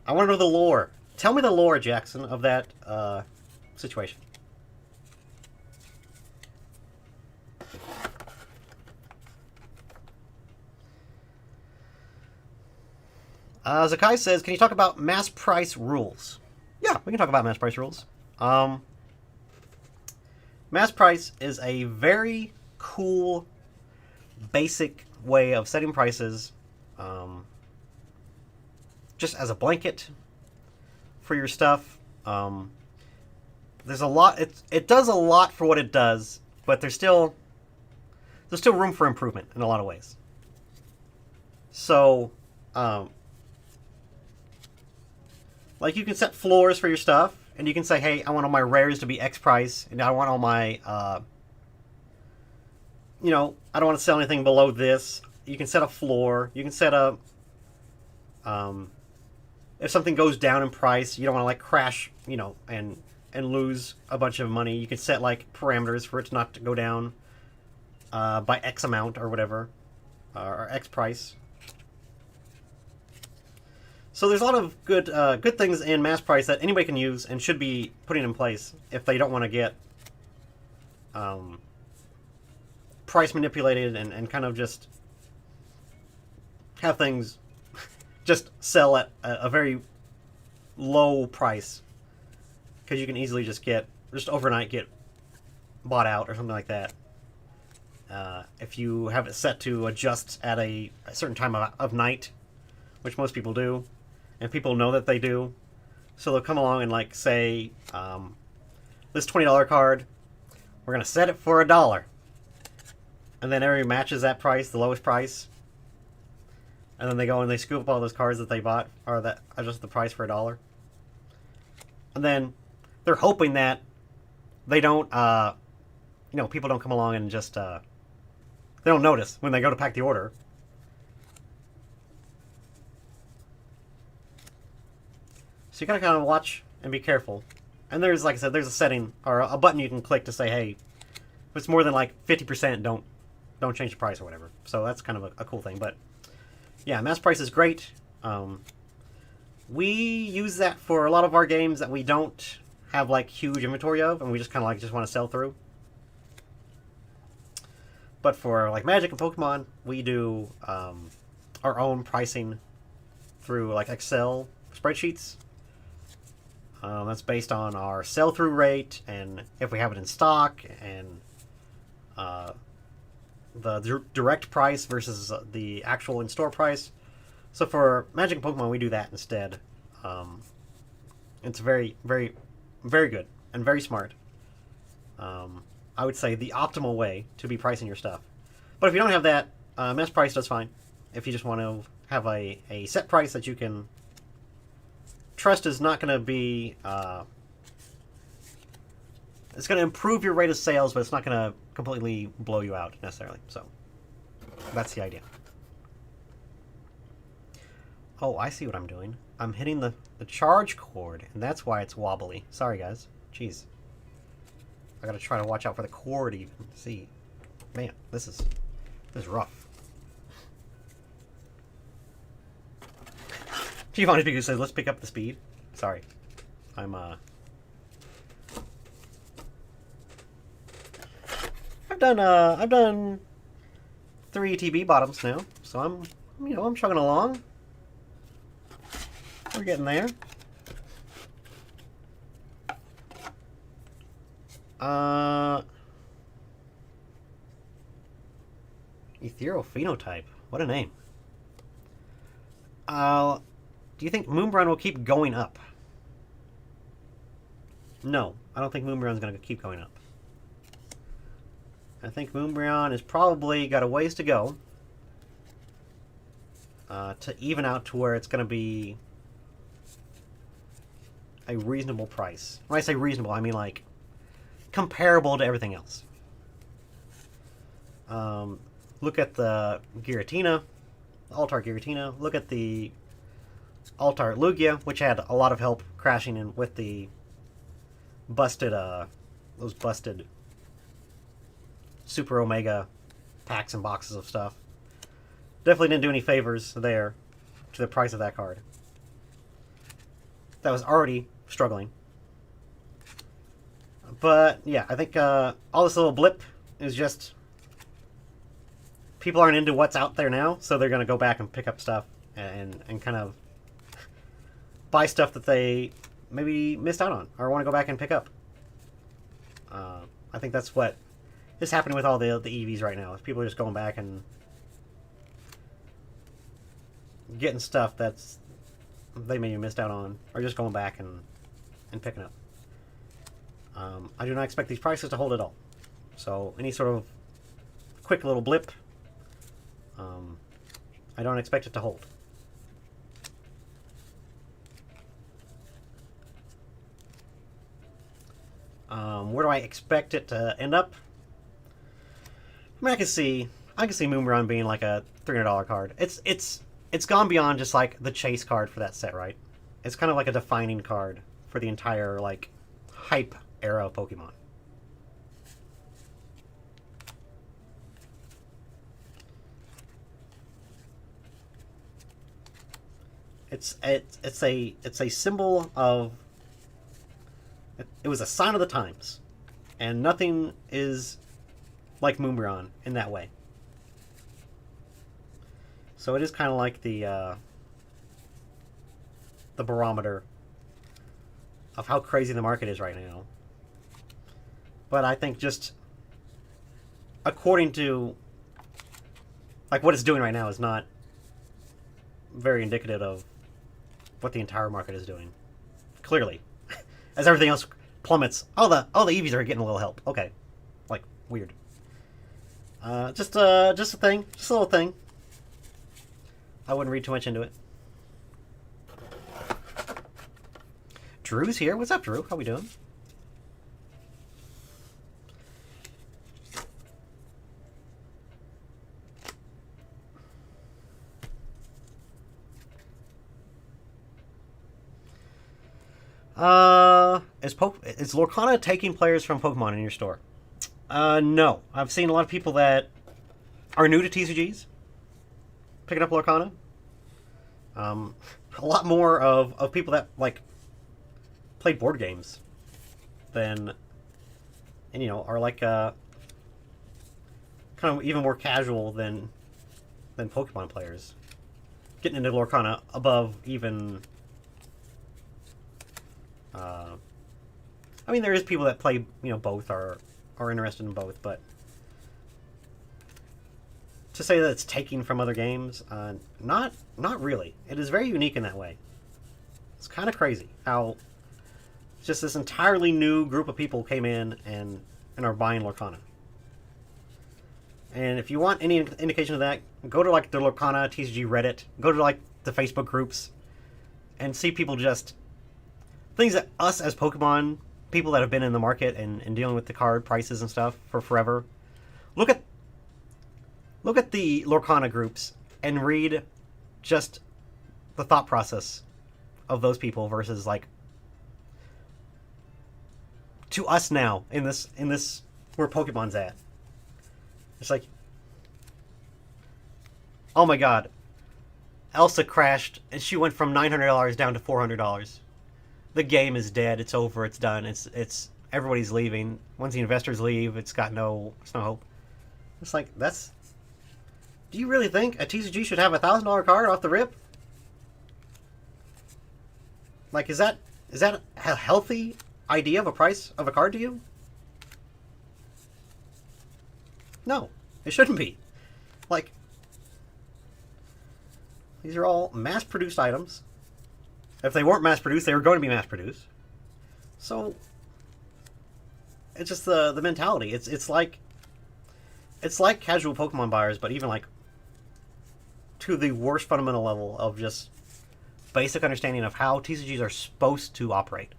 I want to know the lore. Tell me the lore, Jackson, of that situation. Zakai says, can you talk about mass price rules? Yeah, we can talk about mass price rules. Mass price is a very cool, basic way of setting prices, just as a blanket for your stuff. There's a lot. It does a lot for what it does, but there's still room for improvement in a lot of ways. So, like, you can set floors for your stuff, and you can say, hey, I want all my rares to be X price, and I want all my, I don't want to sell anything below this. You can set a floor. You can set a, if something goes down in price, you don't want to, like, crash, and lose a bunch of money. You can set, like, parameters for it not to go down by X amount or whatever, or X price. So there's a lot of good things in mass price that anybody can use and should be putting in place if they don't want to get price manipulated and kind of just have things just sell at a very low price, because you can easily just overnight get bought out or something like that. If you have it set to adjust at a certain time of night, which most people do, and people know that they do, so they'll come along and, like, say, this $20 card, we're going to set it for $1. And then everybody matches that price, the lowest price. And then they go and they scoop up all those cards that they bought, or that adjust the price for $1. And then they're hoping that they don't, people don't come along and just, they don't notice when they go to pack the order. So you gotta kind of watch and be careful. And there's, like I said, there's a setting or a button you can click to say, hey, if it's more than like 50%, don't change the price or whatever. So that's kind of a cool thing. But yeah, mass price is great. We use that for a lot of our games that we don't have like huge inventory of, and we just kind of like just want to sell through. But for like Magic and Pokemon, we do our own pricing through like Excel spreadsheets. That's based on our sell-through rate and if we have it in stock and the direct price versus the actual in-store price. So for Magic and Pokemon, we do that instead. It's very, very, very good and very smart. I would say the optimal way to be pricing your stuff. But if you don't have that, mass price does fine. If you just want to have a set price that you can trust is not going to be... it's going to improve your rate of sales, but it's not going to completely blow you out, necessarily. So, that's the idea. Oh, I see what I'm doing. I'm hitting the charge cord, and that's why it's wobbly. Sorry, guys. Jeez. I gotta try to watch out for the cord, even. See. Man, this is rough. Giovanni Pigu says, let's pick up the speed. Sorry. I've done 3 TB bottoms now, so I'm chugging along. We're getting there. Ethereal Phenotype. What a name. Do you think Moonbryon will keep going up? No, I don't think Moonbryon's going to keep going up. I think Moonbryon has probably got a ways to go to even out to where it's going to be a reasonable price. When I say reasonable, I mean like comparable to everything else. Look at the Giratina, the Altar Giratina. Look at the Altar Lugia, which had a lot of help crashing in with the busted, those busted Super Omega packs and boxes of stuff. Definitely didn't do any favors there to the price of that card. That was already struggling. But yeah, I think all this little blip is just people aren't into what's out there now, so they're going to go back and pick up stuff and kind of buy stuff that they maybe missed out on or want to go back and pick up. I think that's what is happening with all the EVs right now. People are just going back and getting stuff that's they maybe missed out on, or just going back and picking up. I do not expect these prices to hold at all. So any sort of quick little blip, I don't expect it to hold. Where do I expect it to end up? I mean, I can see Moonbryon being like a $300 card. It's gone beyond just like the chase card for that set, right? It's kind of like a defining card for the entire like hype era of Pokemon. It's a symbol of. It was a sign of the times, and nothing is like Moonbryon in that way. So it is kind of like the barometer of how crazy the market is right now. But I think just according to like what it's doing right now is not very indicative of what the entire market is doing. Clearly. As everything else plummets. All the EVs are getting a little help. Okay. Like, weird. Just a thing. Just a little thing. I wouldn't read too much into it. Drew's here. What's up, Drew? How we doing? Is Lorcana taking players from Pokemon in your store? No. I've seen a lot of people that are new to TCGs picking up Lorcana. A lot more of people that like played board games than, and are like kind of even more casual than Pokemon players getting into Lorcana above even. I mean, there is people that play both are interested in both, but to say that it's taking from other games, not really. It is very unique in that way. It's kind of crazy how just this entirely new group of people came in and are buying Lorcana. And if you want any indication of that, go to like the Lorcana TCG Reddit, go to like the Facebook groups, and see people just things that us as Pokemon people that have been in the market and dealing with the card prices and stuff for forever. Look at the Lorcana groups and read just the thought process of those people versus like to us now in this where Pokemon's at. It's like, oh my god, Elsa crashed and she went from $900 down to $400. The game is dead. It's over. It's done. It's everybody's leaving. Once the investors leave, it's no hope. It's like that's. Do you really think a TCG should have $1,000 card off the rip? Like, is that a healthy idea of a price of a card to you? No, it shouldn't be. Like, these are all mass-produced items. If they weren't mass-produced, they were going to be mass-produced. So, it's just the mentality. It's like casual Pokemon buyers, but even like to the worst fundamental level of just basic understanding of how TCGs are supposed to operate.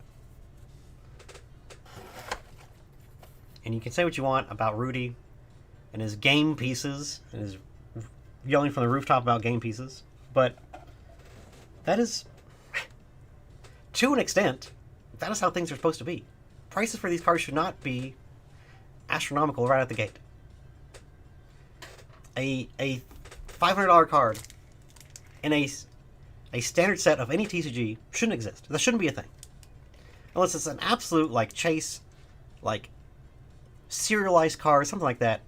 And you can say what you want about Rudy and his game pieces and his yelling from the rooftop about game pieces, but that is, to an extent, that is how things are supposed to be. Prices for these cards should not be astronomical right out the gate. A $500 card in a standard set of any TCG shouldn't exist. That shouldn't be a thing. Unless it's an absolute, like, chase, like, serialized card, something like that.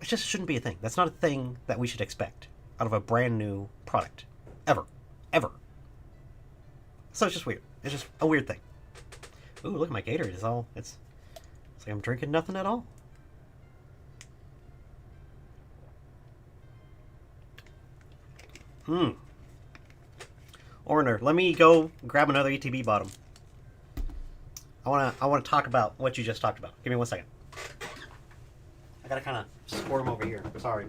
It just shouldn't be a thing. That's not a thing that we should expect out of a brand new product. Ever. Ever. So it's just weird. It's just a weird thing. Ooh, look at my Gatorade. It's like I'm drinking nothing at all. Orner, let me go grab another ETB bottom. I wanna talk about what you just talked about. Give me 1 second. I gotta kind of squirm over here. Sorry.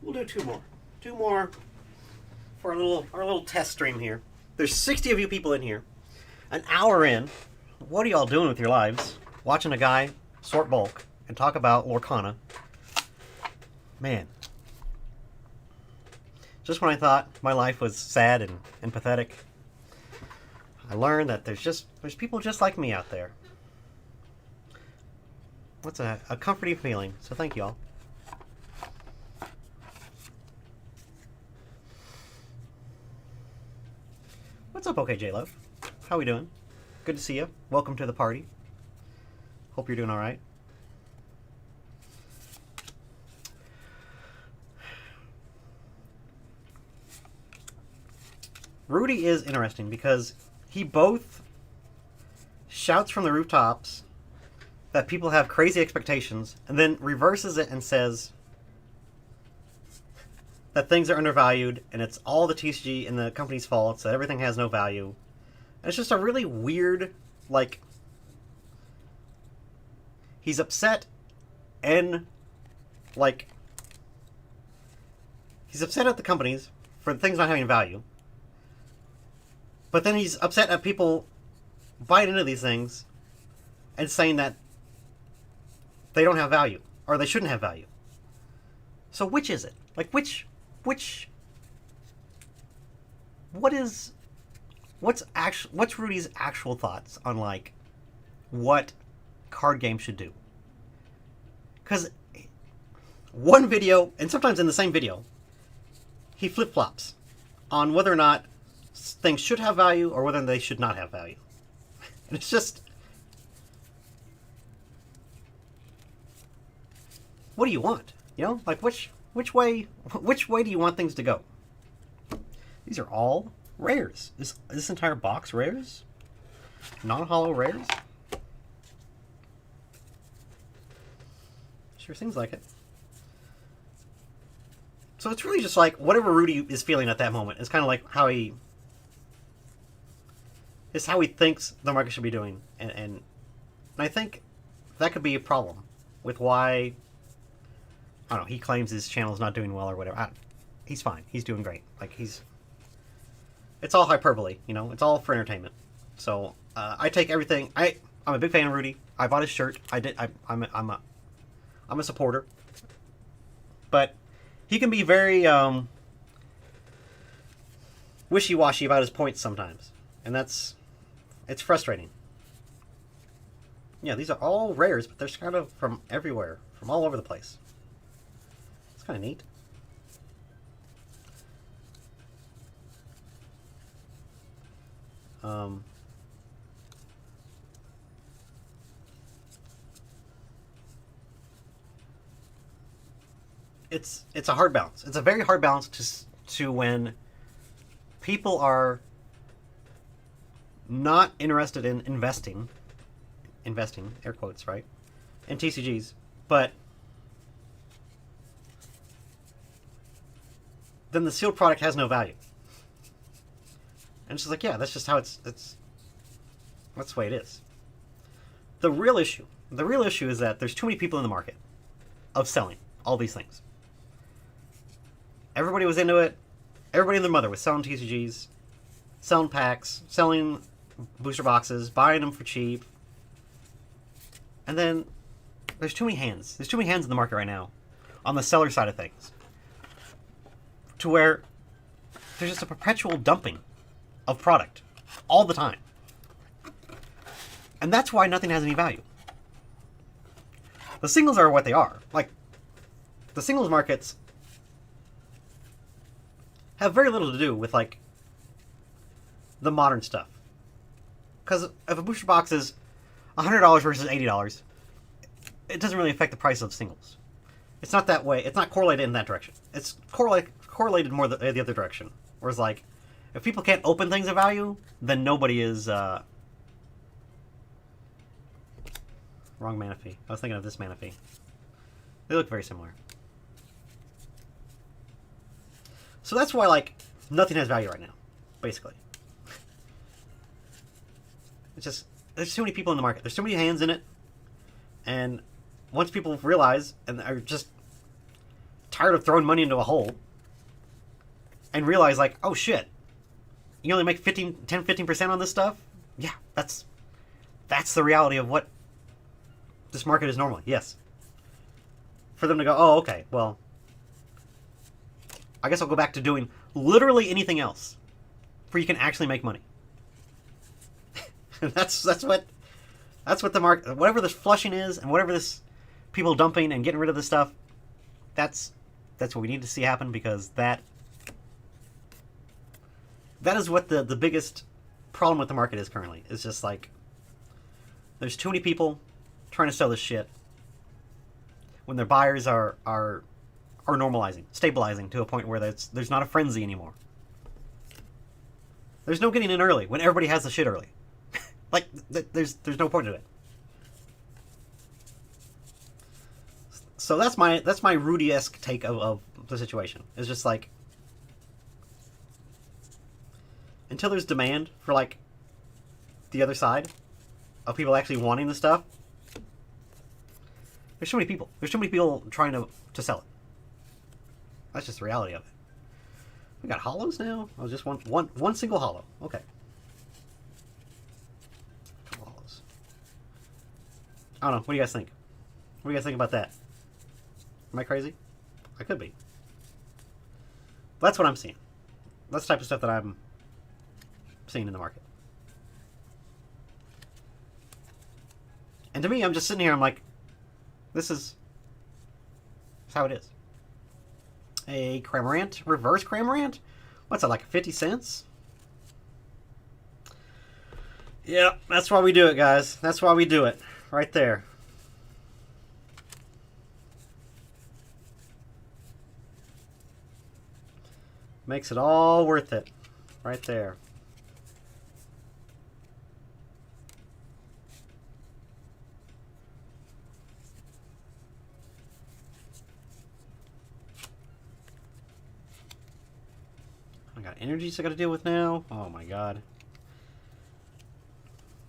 We'll do two more. Two more for our little test stream here. There's 60 of you people in here. An hour in. What are y'all doing with your lives? Watching a guy sort bulk and talk about Lorcana. Man. Just when I thought my life was sad and pathetic, I learned that there's people just like me out there. What's a comforting feeling. So thank you all. What's up, OKJ Love? How we doing? Good to see you. Welcome to the party. Hope you're doing all right. Rudy is interesting because he both shouts from the rooftops that people have crazy expectations and then reverses it and says that things are undervalued and it's all the TCG and the company's fault, so everything has no value. And it's just a really weird, like, he's upset and, like, he's upset at the companies for things not having value. But then he's upset at people buying into these things and saying that they don't have value, or they shouldn't have value. So which is it? Like which what's Rudy's actual thoughts on like what card games should do? Because one video, and sometimes in the same video, he flip-flops on whether or not things should have value or whether they should not have value. And it's just, what do you want? You know, like which way do you want things to go? These are all rares. Is this entire box rares? Non-hollow rares? Sure seems like it. So it's really just like whatever Rudy is feeling at that moment. It's kind of like how he thinks the market should be doing, and I think that could be a problem with why, I don't know, he claims his channel is not doing well or whatever. He's fine. He's doing great. Like it's all hyperbole, you know. It's all for entertainment. So I take everything. I'm a big fan of Rudy. I bought his shirt. I'm a supporter, but he can be very wishy-washy about his points sometimes, and it's frustrating. Yeah, these are all rares, but they're kind of from everywhere, from all over the place. It's kind of neat. It's a hard balance. It's a very hard balance to when people are not interested in investing, air quotes, right, in TCGs, but then the sealed product has no value. And it's just like, yeah, that's just how that's the way it is. The real issue is that there's too many people in the market of selling all these things. Everybody was into it. Everybody and their mother was selling TCGs, selling packs, selling booster boxes, buying them for cheap. And then there's too many hands. There's too many hands in the market right now on the seller side of things, to where there's just a perpetual dumping of product all the time. And that's why nothing has any value. The singles are what they are. Like, the singles markets have very little to do with, like, the modern stuff. Because if a booster box is $100 versus $80, it doesn't really affect the price of singles. It's not that way. It's not correlated in that direction. It's correlated more the other direction. Whereas, like, if people can't open things of value, then nobody is... Wrong Manaphy. I was thinking of this Manaphy. They look very similar. So that's why, like, nothing has value right now, basically. It's just, there's too many people in the market. There's too many hands in it. And once people realize, and are just tired of throwing money into a hole, and realize, like, oh shit, you only make 10-15% on this stuff? Yeah, that's the reality of what this market is normally, yes. For them to go, oh, okay, well, I guess I'll go back to doing literally anything else where you can actually make money. that's what the market, whatever this flushing is, and whatever this people dumping and getting rid of this stuff, that's what we need to see happen, because that is what the biggest problem with the market is currently. It's just like, there's too many people trying to sell this shit when their buyers are normalizing, stabilizing to a point where there's not a frenzy anymore. There's no getting in early when everybody has the shit early. Like, there's no point to it. So that's my Rudy-esque take of the situation. It's just like, until there's demand for, like, the other side of people actually wanting the stuff, there's too many people. There's too many people trying to sell it. That's just the reality of it. We got hollows now? Oh, just one single hollow. Okay. Couple hollows. I don't know. What do you guys think? What do you guys think about that? Am I crazy? I could be. That's what I'm seeing. That's the type of stuff that I'm seeing in the market. And to me, I'm just sitting here, I'm like, this is how it is. A Cramorant, reverse Cramorant? What's that, like 50 cents? Yeah, that's why we do it, guys. That's why we do it. Right there. Makes it all worth it. Right there. I got energies I gotta deal with now. Oh my god.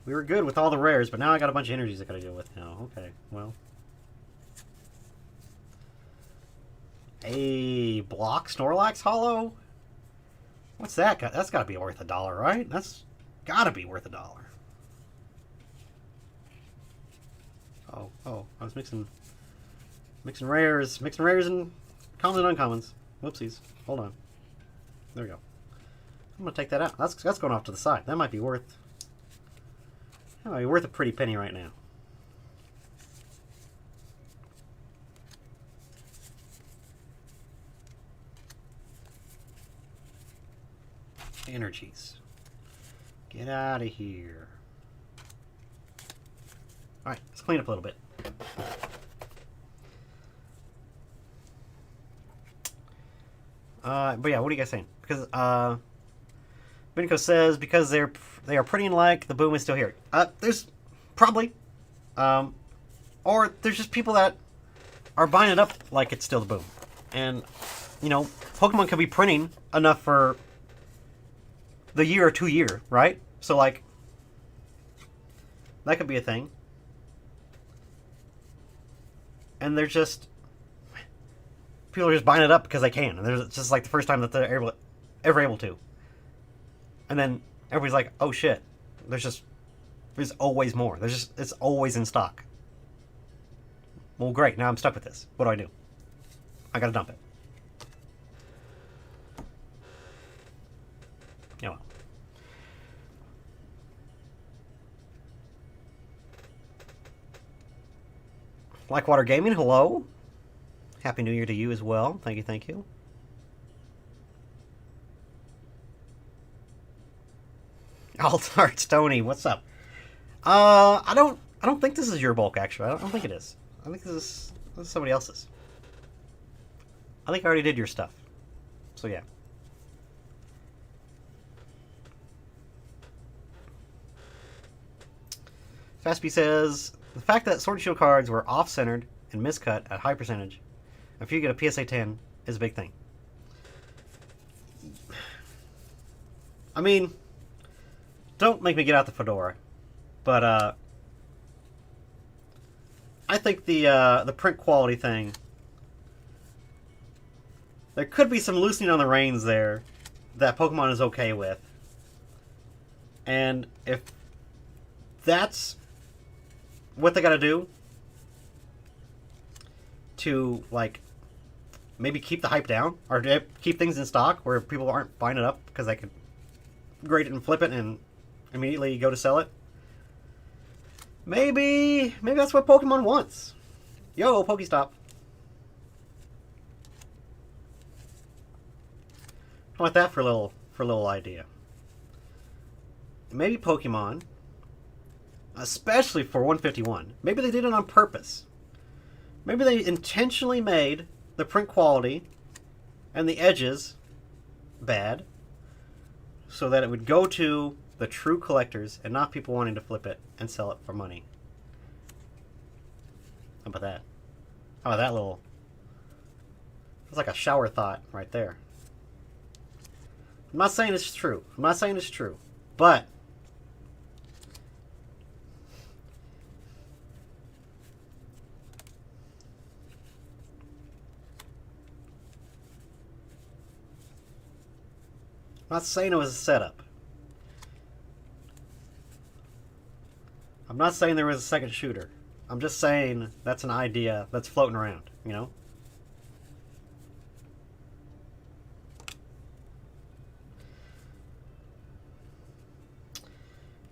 We were good with all the rares, but now I got a bunch of energies I gotta deal with now. Okay, well. A block Snorlax Hollow? What's that? That's gotta be worth $1, right? That's gotta be worth $1. Oh, I was mixing rares and commons and uncommons. Whoopsies. Hold on. There we go. I'm gonna take that out. That's going off to the side. That might be worth a pretty penny right now. Energies. Get out of here. Alright, let's clean up a little bit. But yeah, what are you guys saying? Because, Binico says, because they are pretty like the boom is still here. There's probably, or there's just people that are buying it up like it's still the boom. And, you know, Pokemon could be printing enough for the year or 2 year, right? So, like, that could be a thing. And they're just, people are just buying it up because they can. And it's just like the first time that they're ever able to. And then everybody's like, oh shit, there's always more. It's always in stock. Well, great, now I'm stuck with this. What do? I gotta dump it. Yeah, well. Blackwater Gaming, hello. Happy New Year to you as well. Thank you, thank you. Altarts Tony, what's up? I don't think this is your bulk actually. I don't think it is. I think this is somebody else's. I think I already did your stuff. So yeah. Fastby says the fact that Sword and Shield cards were off-centered and miscut at high percentage, if you get a PSA 10, is a big thing. I mean, don't make me get out the fedora, but I think the print quality thing, there could be some loosening on the reins there that Pokemon is okay with, and if that's what they got to do to, like, maybe keep the hype down or keep things in stock where people aren't buying it up because they could grade it and flip it and immediately go to sell it. Maybe that's what Pokemon wants. Yo, Pokestop. How about that for a little idea? Maybe Pokemon, especially for 151, maybe they did it on purpose. Maybe they intentionally made the print quality and the edges bad so that it would go to the true collectors and not people wanting to flip it and sell it for money. How about that? How about that little... It's like a shower thought right there. I'm not saying it's true. I'm not saying it's true. But... I'm not saying it was a setup. I'm not saying there was a second shooter. I'm just saying that's an idea that's floating around, you know?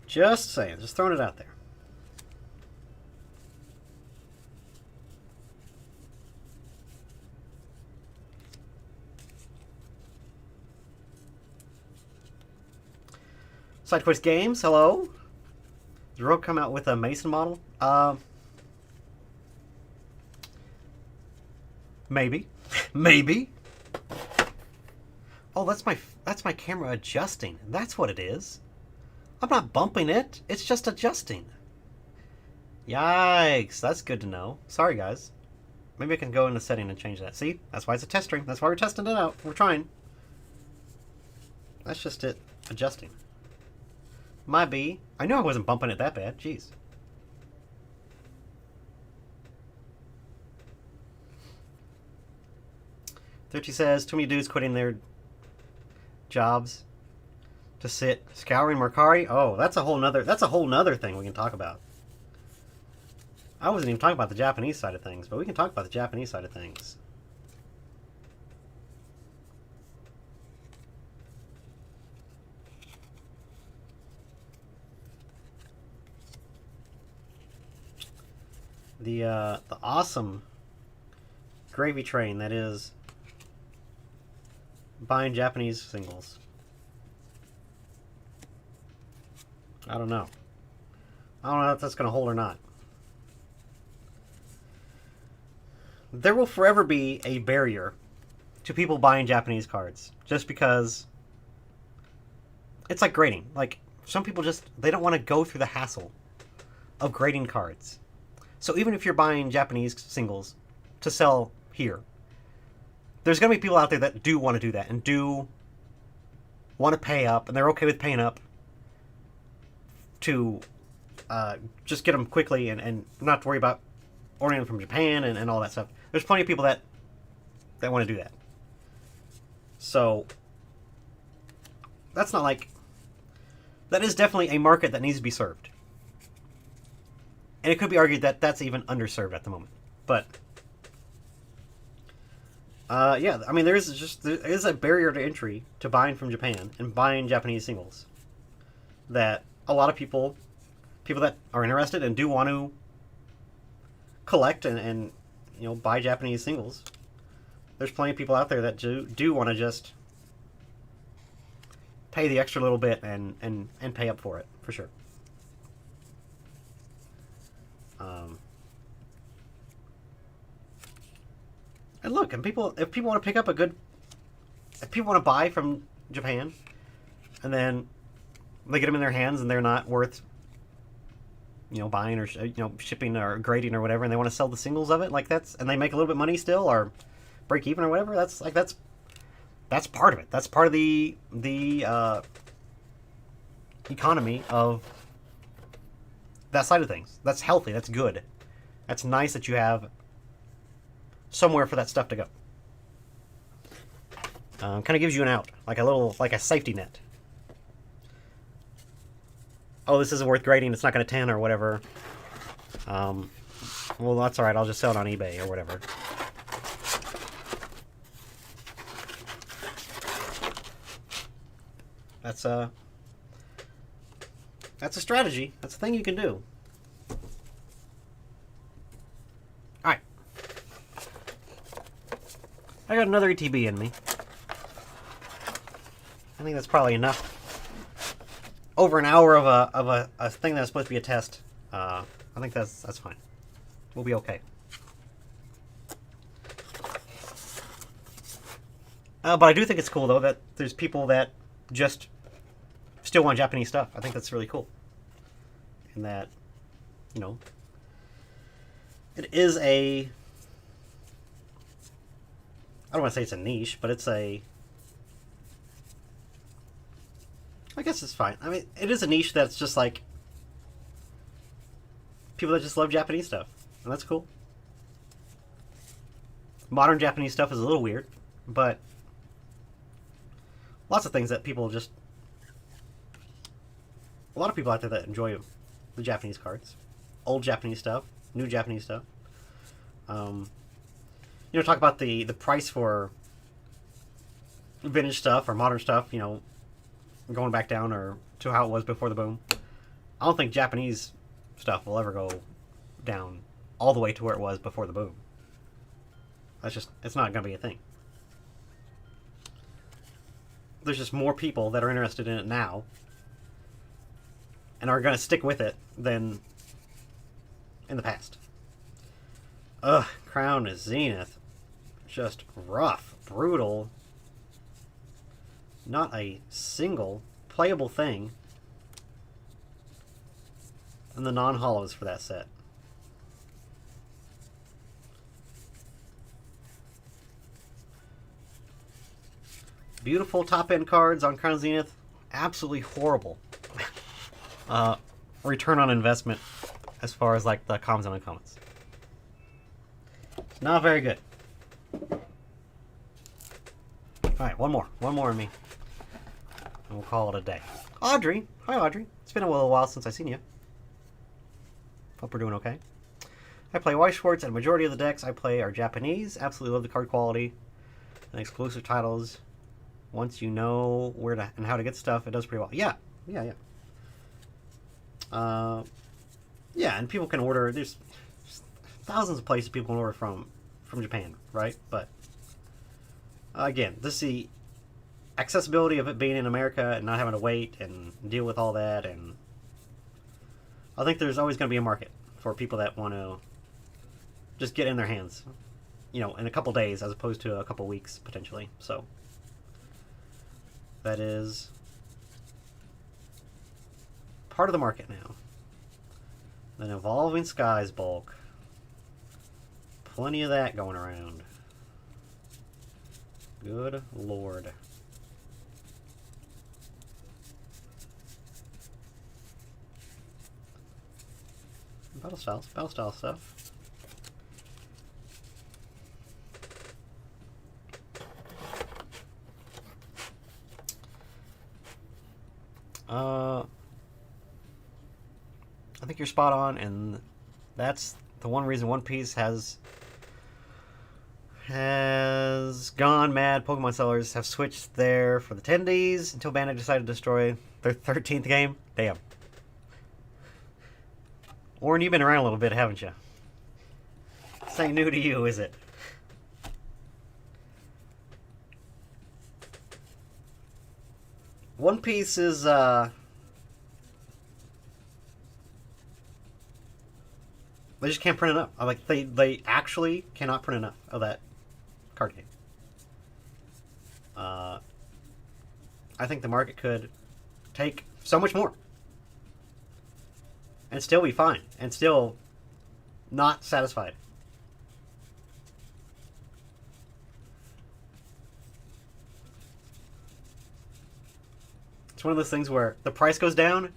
Just saying, just throwing it out there. SideQuest Games, hello. Did Rogue come out with a Mason model? Maybe. Maybe. Oh, that's my camera adjusting. That's what it is. I'm not bumping it. It's just adjusting. Yikes. That's good to know. Sorry, guys. Maybe I can go into setting and change that. See? That's why it's a test stream. That's why we're testing it out. We're trying. That's just it. Adjusting. Might be. I knew I wasn't bumping it that bad. Jeez. Thirty says, too many dudes quitting their jobs to sit scouring Mercari. Oh, that's a whole nother thing we can talk about. I wasn't even talking about the Japanese side of things, but we can talk about the Japanese side of things. The awesome gravy train that is buying Japanese singles. I don't know. I don't know if that's going to hold or not. There will forever be a barrier to people buying Japanese cards just because it's like grading. Like, some people just, they don't want to go through the hassle of grading cards. So even if you're buying Japanese singles to sell here, there's going to be people out there that do want to do that and do want to pay up, and they're okay with paying up to just get them quickly and not to worry about ordering them from Japan and all that stuff. There's plenty of people that want to do that. So that's not like... That is definitely a market that needs to be served. And it could be argued that that's even underserved at the moment. But yeah, I mean, there is a barrier to entry to buying from Japan and buying Japanese singles that a lot of people that are interested and do want to collect and you know, buy Japanese singles. There's plenty of people out there that do want to just pay the extra little bit and pay up for it, for sure. And look, if people want to pick up if people want to buy from Japan, and then they get them in their hands and they're not worth, you know, buying or, you know, shipping or grading or whatever, and they want to sell the singles of it, like and they make a little bit of money still or break even or whatever, that's part of it. That's part of the economy of that side of things. That's healthy. That's good. That's nice that you have somewhere for that stuff to go. Kind of gives you an out, like a safety net. Oh, this isn't worth grading. It's not going to 10 or whatever. Well, that's all right. I'll just sell it on eBay or whatever. That's a strategy. That's a thing you can do. All right. I got another ETB in me. I think that's probably enough. Over an hour of a thing that's supposed to be a test. I think that's fine. We'll be okay. But I do think it's cool though that there's people that just still want Japanese stuff. I think that's really cool. And that, you know, it is I don't want to say it's a niche, but it's I guess it's fine. I mean, it is a niche that's just like people that just love Japanese stuff. And that's cool. Modern Japanese stuff is a little weird, but lots of things that people just... A lot of people out there that enjoy the Japanese cards. Old Japanese stuff. new Japanese stuff. Talk about the price for vintage stuff or modern stuff, going back down or to how it was before the boom. I don't think Japanese stuff will ever go down all the way to where it was before the boom. It's not going to be a thing. There's just more people that are interested in it now and are going to stick with it than in the past. Ugh, Crown of Zenith. Just rough, brutal. Not a single playable thing. And the non-hollows for that set. Beautiful top-end cards on Crown Zenith. Absolutely horrible. Return on investment as far as like the commons and uncommons. It's not very good. Alright, one more. One more in me. And we'll call it a day. Audrey. Hi, Audrey. It's been a little while since I've seen you. Hope we're doing okay. I play Weiss Schwarz, and a majority of the decks I play are Japanese. Absolutely love the card quality and exclusive titles. Once you know where to and how to get stuff, it does pretty well. Yeah. Yeah, and people can order. There's thousands of places people can order from Japan, right? But again, this is the accessibility of it being in America and not having to wait and deal with all that. And I think there's always going to be a market for people that want to just get in their hands, in a couple days as opposed to a couple weeks potentially. So that is part of the market now. Then Evolving Skies bulk. Plenty of that going around. Good Lord. Battle style stuff. I think you're spot on, and that's the one reason One Piece has gone mad. Pokemon sellers have switched there for the 10Ds until Bandai decided to destroy their 13th game. Damn. Warren, you've been around a little bit, haven't you? This ain't new to you, is it? One Piece is, they just can't print enough. Like, they actually cannot print enough of that card game. I think the market could take so much more. And still be fine. And still not satisfied. It's one of those things where the price goes down,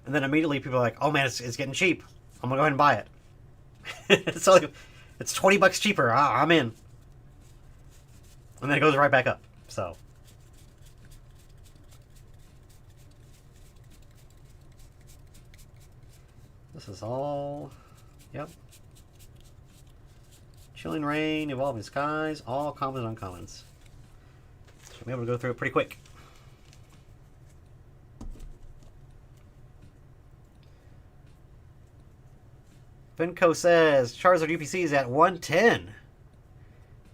and then immediately people are like, oh man, it's getting cheap. I'm going to go ahead and buy it. It's like, it's $20 cheaper. I'm in. And then it goes right back up. So. This is all, yep. Chilling Rain, Evolving Skies, all commons and uncommons. So we'll be able to go through it pretty quick. Vinco says Charizard UPC is at 110.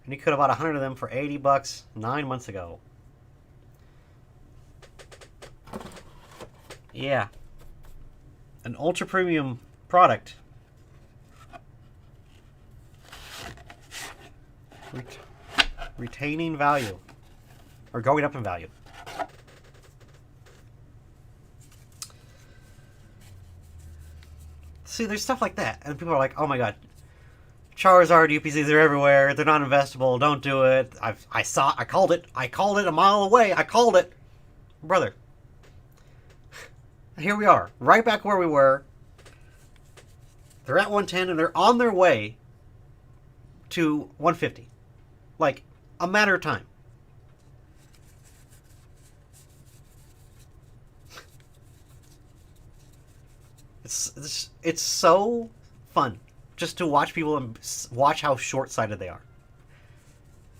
And he could have bought 100 of them for $80 9 months ago. Yeah. An ultra premium product. Retaining value. Or going up in value. See, there's stuff like that. And people are like, oh my god. Charizard UPCs are everywhere. They're not investable. Don't do it. I called it. I called it a mile away. I called it. Brother. Here we are, right back where we were. They're at 110 and they're on their way to 150. Like, a matter of time. It's so fun just to watch people and watch how short-sighted they are.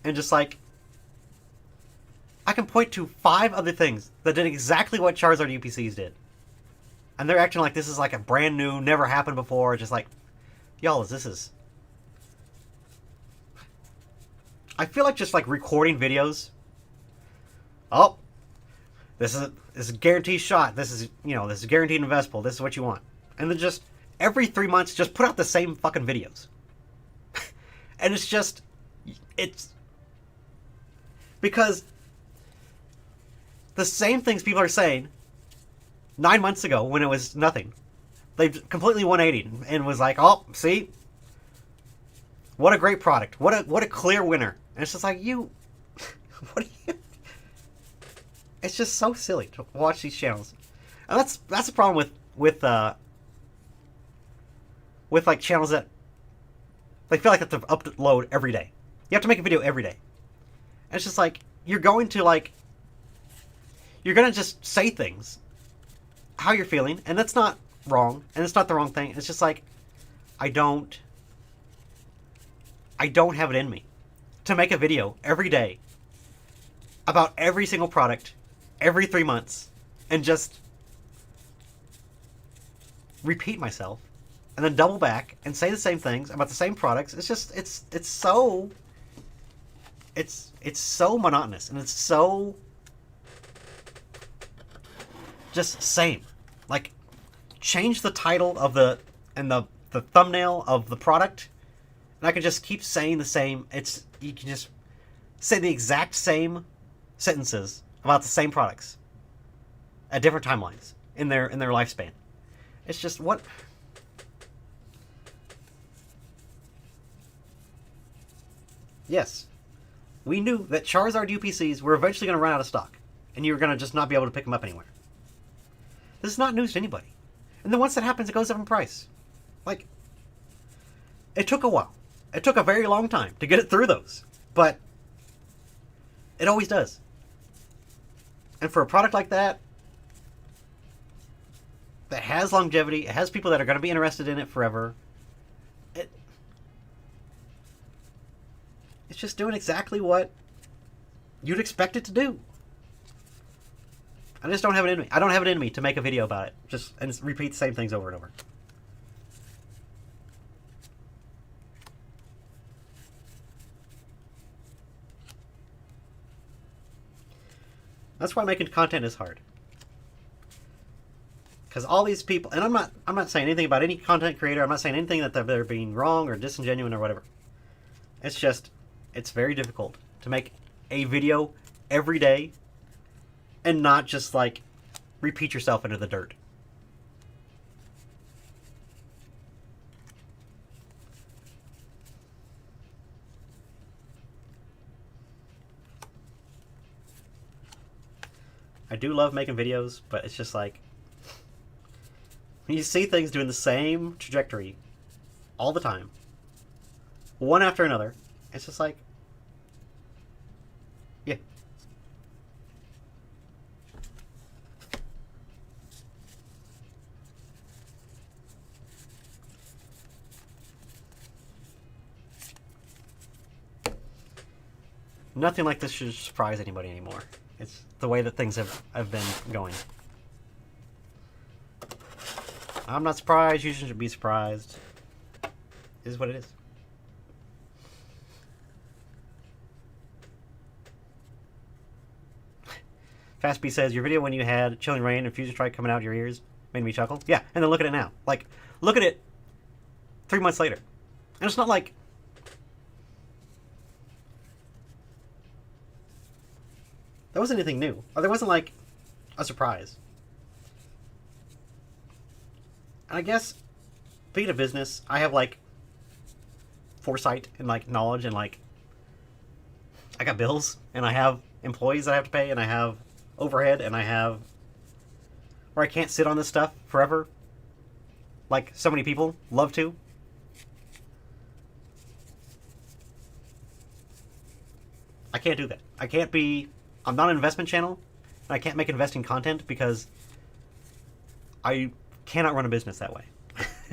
And just like, I can point to 5 other things that did exactly what Charizard UPCs did. And they're acting like this is like a brand new, never happened before. Just like, y'all, this is... I feel like just like recording videos. Oh, this is a guaranteed shot. This is, you know, this is guaranteed investable. This is what you want. And then just every 3 months, just put out the same fucking videos. And it's just, it's because the same things people are saying 9 months ago when it was nothing. They've completely 180 and was like, oh, see, what a great product. What a clear winner. And it's just like, you, what are you? It's just so silly to watch these channels. And that's the problem with like channels that they feel like they have to upload every day. You have to make a video every day. And it's just like, you're going to just say things how you're feeling, and that's not wrong, and it's not the wrong thing. It's just like, I don't have it in me to make a video every day about every single product every 3 months and just repeat myself and then double back and say the same things about the same products. It's just, it's so monotonous, and it's so just same. Like, change the title of the thumbnail of the product, and I can just keep saying the same. You can just say the exact same sentences about the same products at different timelines in their lifespan. It's just, what? Yes, we knew that Charizard UPCs were eventually going to run out of stock, and you were going to just not be able to pick them up anywhere. This is not news to anybody. And then once that happens, it goes up in price. Like, it took a while. It took a very long time to get it through those. But it always does. And for a product like that has longevity, it has people that are going to be interested in it forever, it's just doing exactly what you'd expect it to do. I just don't have it in me. I don't have it in me to make a video about it. And repeat the same things over and over. That's why making content is hard. Because all these people, and I'm not saying anything about any content creator. I'm not saying anything that they're being wrong or disingenuous or whatever. It's just, it's very difficult to make a video every day and not just, like, repeat yourself into the dirt. I do love making videos, but it's just like, when you see things doing the same trajectory all the time, one after another, it's just like, yeah. Nothing like this should surprise anybody anymore. It's the way that things have been going. I'm not surprised. You shouldn't be surprised. It is what it is. Fastbee says, your video when you had Chilling Rain and Fusion Strike coming out of your ears made me chuckle. Yeah, and then look at it now. Like, look at it 3 months later. And it's not like... That wasn't anything new. Or there wasn't, like, a surprise. And I guess, being a business, I have, like, foresight and, like, knowledge and, like, I got bills, and I have employees that I have to pay, and I have overhead, and I have... where I can't sit on this stuff forever, like so many people love to. I can't do that. I can't be... I'm not an investment channel, and I can't make investing content because I cannot run a business that way.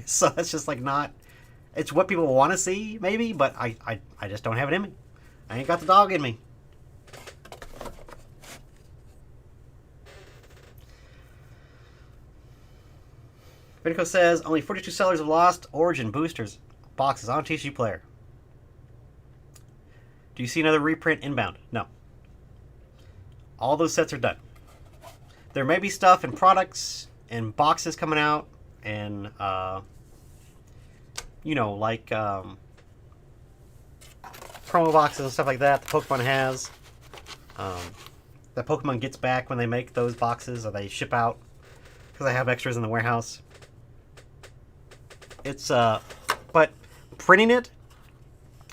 So that's just, like, not It's what people want to see, maybe, but I just don't have it in me. I ain't got the dog in me. Vinico says, only 42 sellers of Lost Origin boosters boxes on TCG Player. Do you see another reprint inbound? No. All those sets are done. There may be stuff in products and boxes coming out, and you know, like promo boxes and stuff like that. The Pokemon has that Pokemon gets back when they make those boxes, or they ship out because they have extras in the warehouse. It's but printing it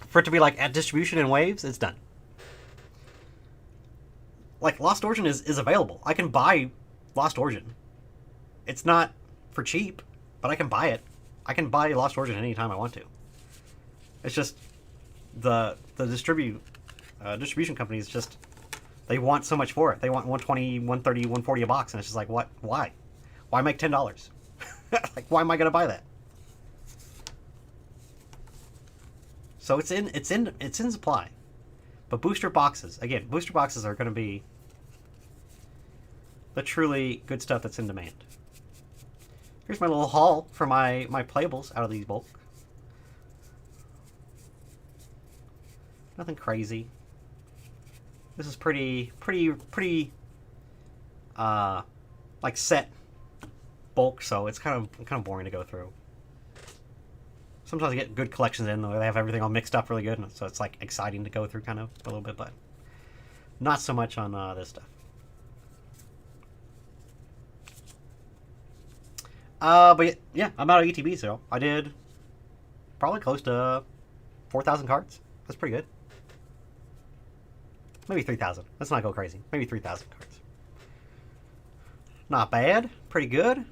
for it to be like at distribution in waves, it's done. Like Lost Origin is available. I can buy Lost Origin. It's not for cheap, but I can buy it. I can buy Lost Origin anytime I want to. It's just the distribution companies just, they want so much for it. They want 120, 130, 140 a box, and it's just like, what? Why? Why make $10? Like, why am I gonna buy that? So it's in supply. But booster boxes, again, booster boxes are going to be the truly good stuff that's in demand. Here's my little haul for my playables out of these bulk. Nothing crazy. This is pretty like set bulk, so it's kind of boring to go through. Sometimes I get good collections in, though they have everything all mixed up really good, so it's like exciting to go through kind of a little bit, but not so much on this stuff. But yeah, I'm out of ETB, so I did probably close to 4,000 cards. That's pretty good. Maybe 3,000. Let's not go crazy. Maybe 3,000 cards. Not bad. Pretty good.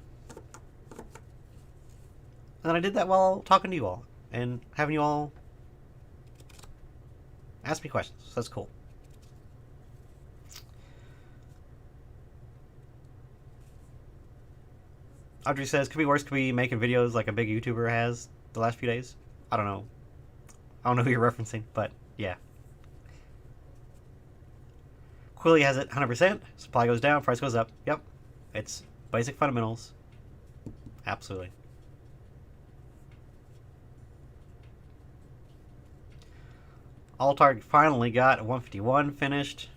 And then I did that while talking to you all and having you all ask me questions. So that's cool. Audrey says, could be worse, could be making videos like a big YouTuber has the last few days. I don't know. I don't know who you're referencing, but yeah. Quilly has it 100%. Supply goes down, price goes up. Yep. It's basic fundamentals. Absolutely. Altarg finally got a 151 finished.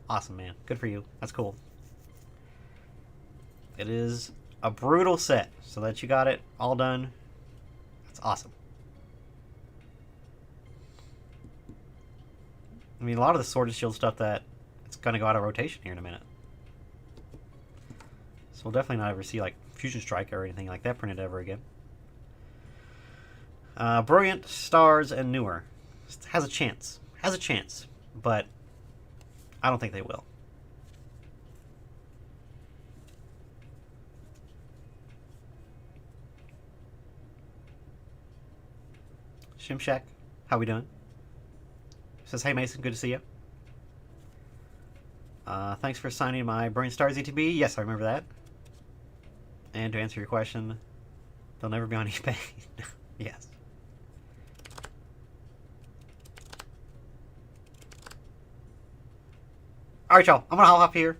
Awesome, man. Good for you. That's cool. It is a brutal set, so that you got it all done. That's awesome. I mean, a lot of the Sword and Shield stuff that it's going to go out of rotation here in a minute. So we'll definitely not ever see like Fusion Strike or anything like that printed ever again. Brilliant, Stars, and Newer. Has a chance. Has a chance. But I don't think they will. Shimshak, how we doing? Says, hey Mason, good to see you. Thanks for signing my Brilliant Stars ETB. Yes, I remember that. And to answer your question, they'll never be on eBay. Yes. Alright, y'all. I'm going to hop up here.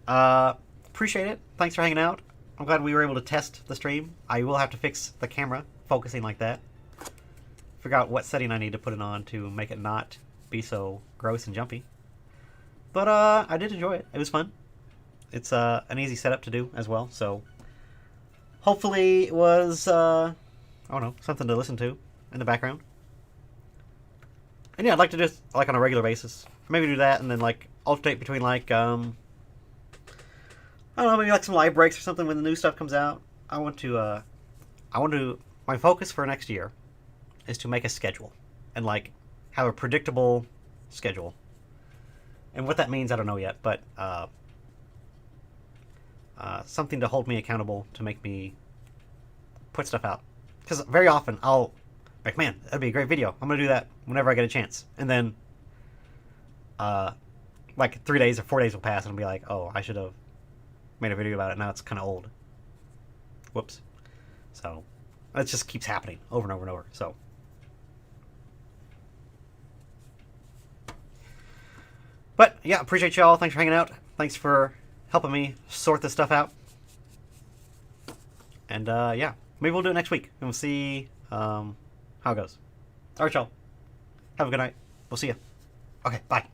Appreciate it. Thanks for hanging out. I'm glad we were able to test the stream. I will have to fix the camera focusing like that. Figure out what setting I need to put it on to make it not be so gross and jumpy. But I did enjoy it. It was fun. It's an easy setup to do as well. So hopefully it was, I don't know, something to listen to in the background. And yeah, I'd like to just, like on a regular basis, maybe do that and then like alternate between like, I don't know, maybe like some live breaks or something when the new stuff comes out. My focus for next year is to make a schedule and like have a predictable schedule. And what that means, I don't know yet, but something to hold me accountable to make me put stuff out. Because very often I'll like, man, that'd be a great video. I'm gonna do that whenever I get a chance. And then like 3 days or 4 days will pass and I'll be like, oh, I should have made a video about it. Now it's kind of old. Whoops. So It just keeps happening over and over and over. So, but yeah, appreciate y'all. Thanks for hanging out. Thanks for helping me sort this stuff out. And yeah, maybe we'll do it next week, and we'll see how it goes. All right, y'all. Have a good night. We'll see you. Okay, bye.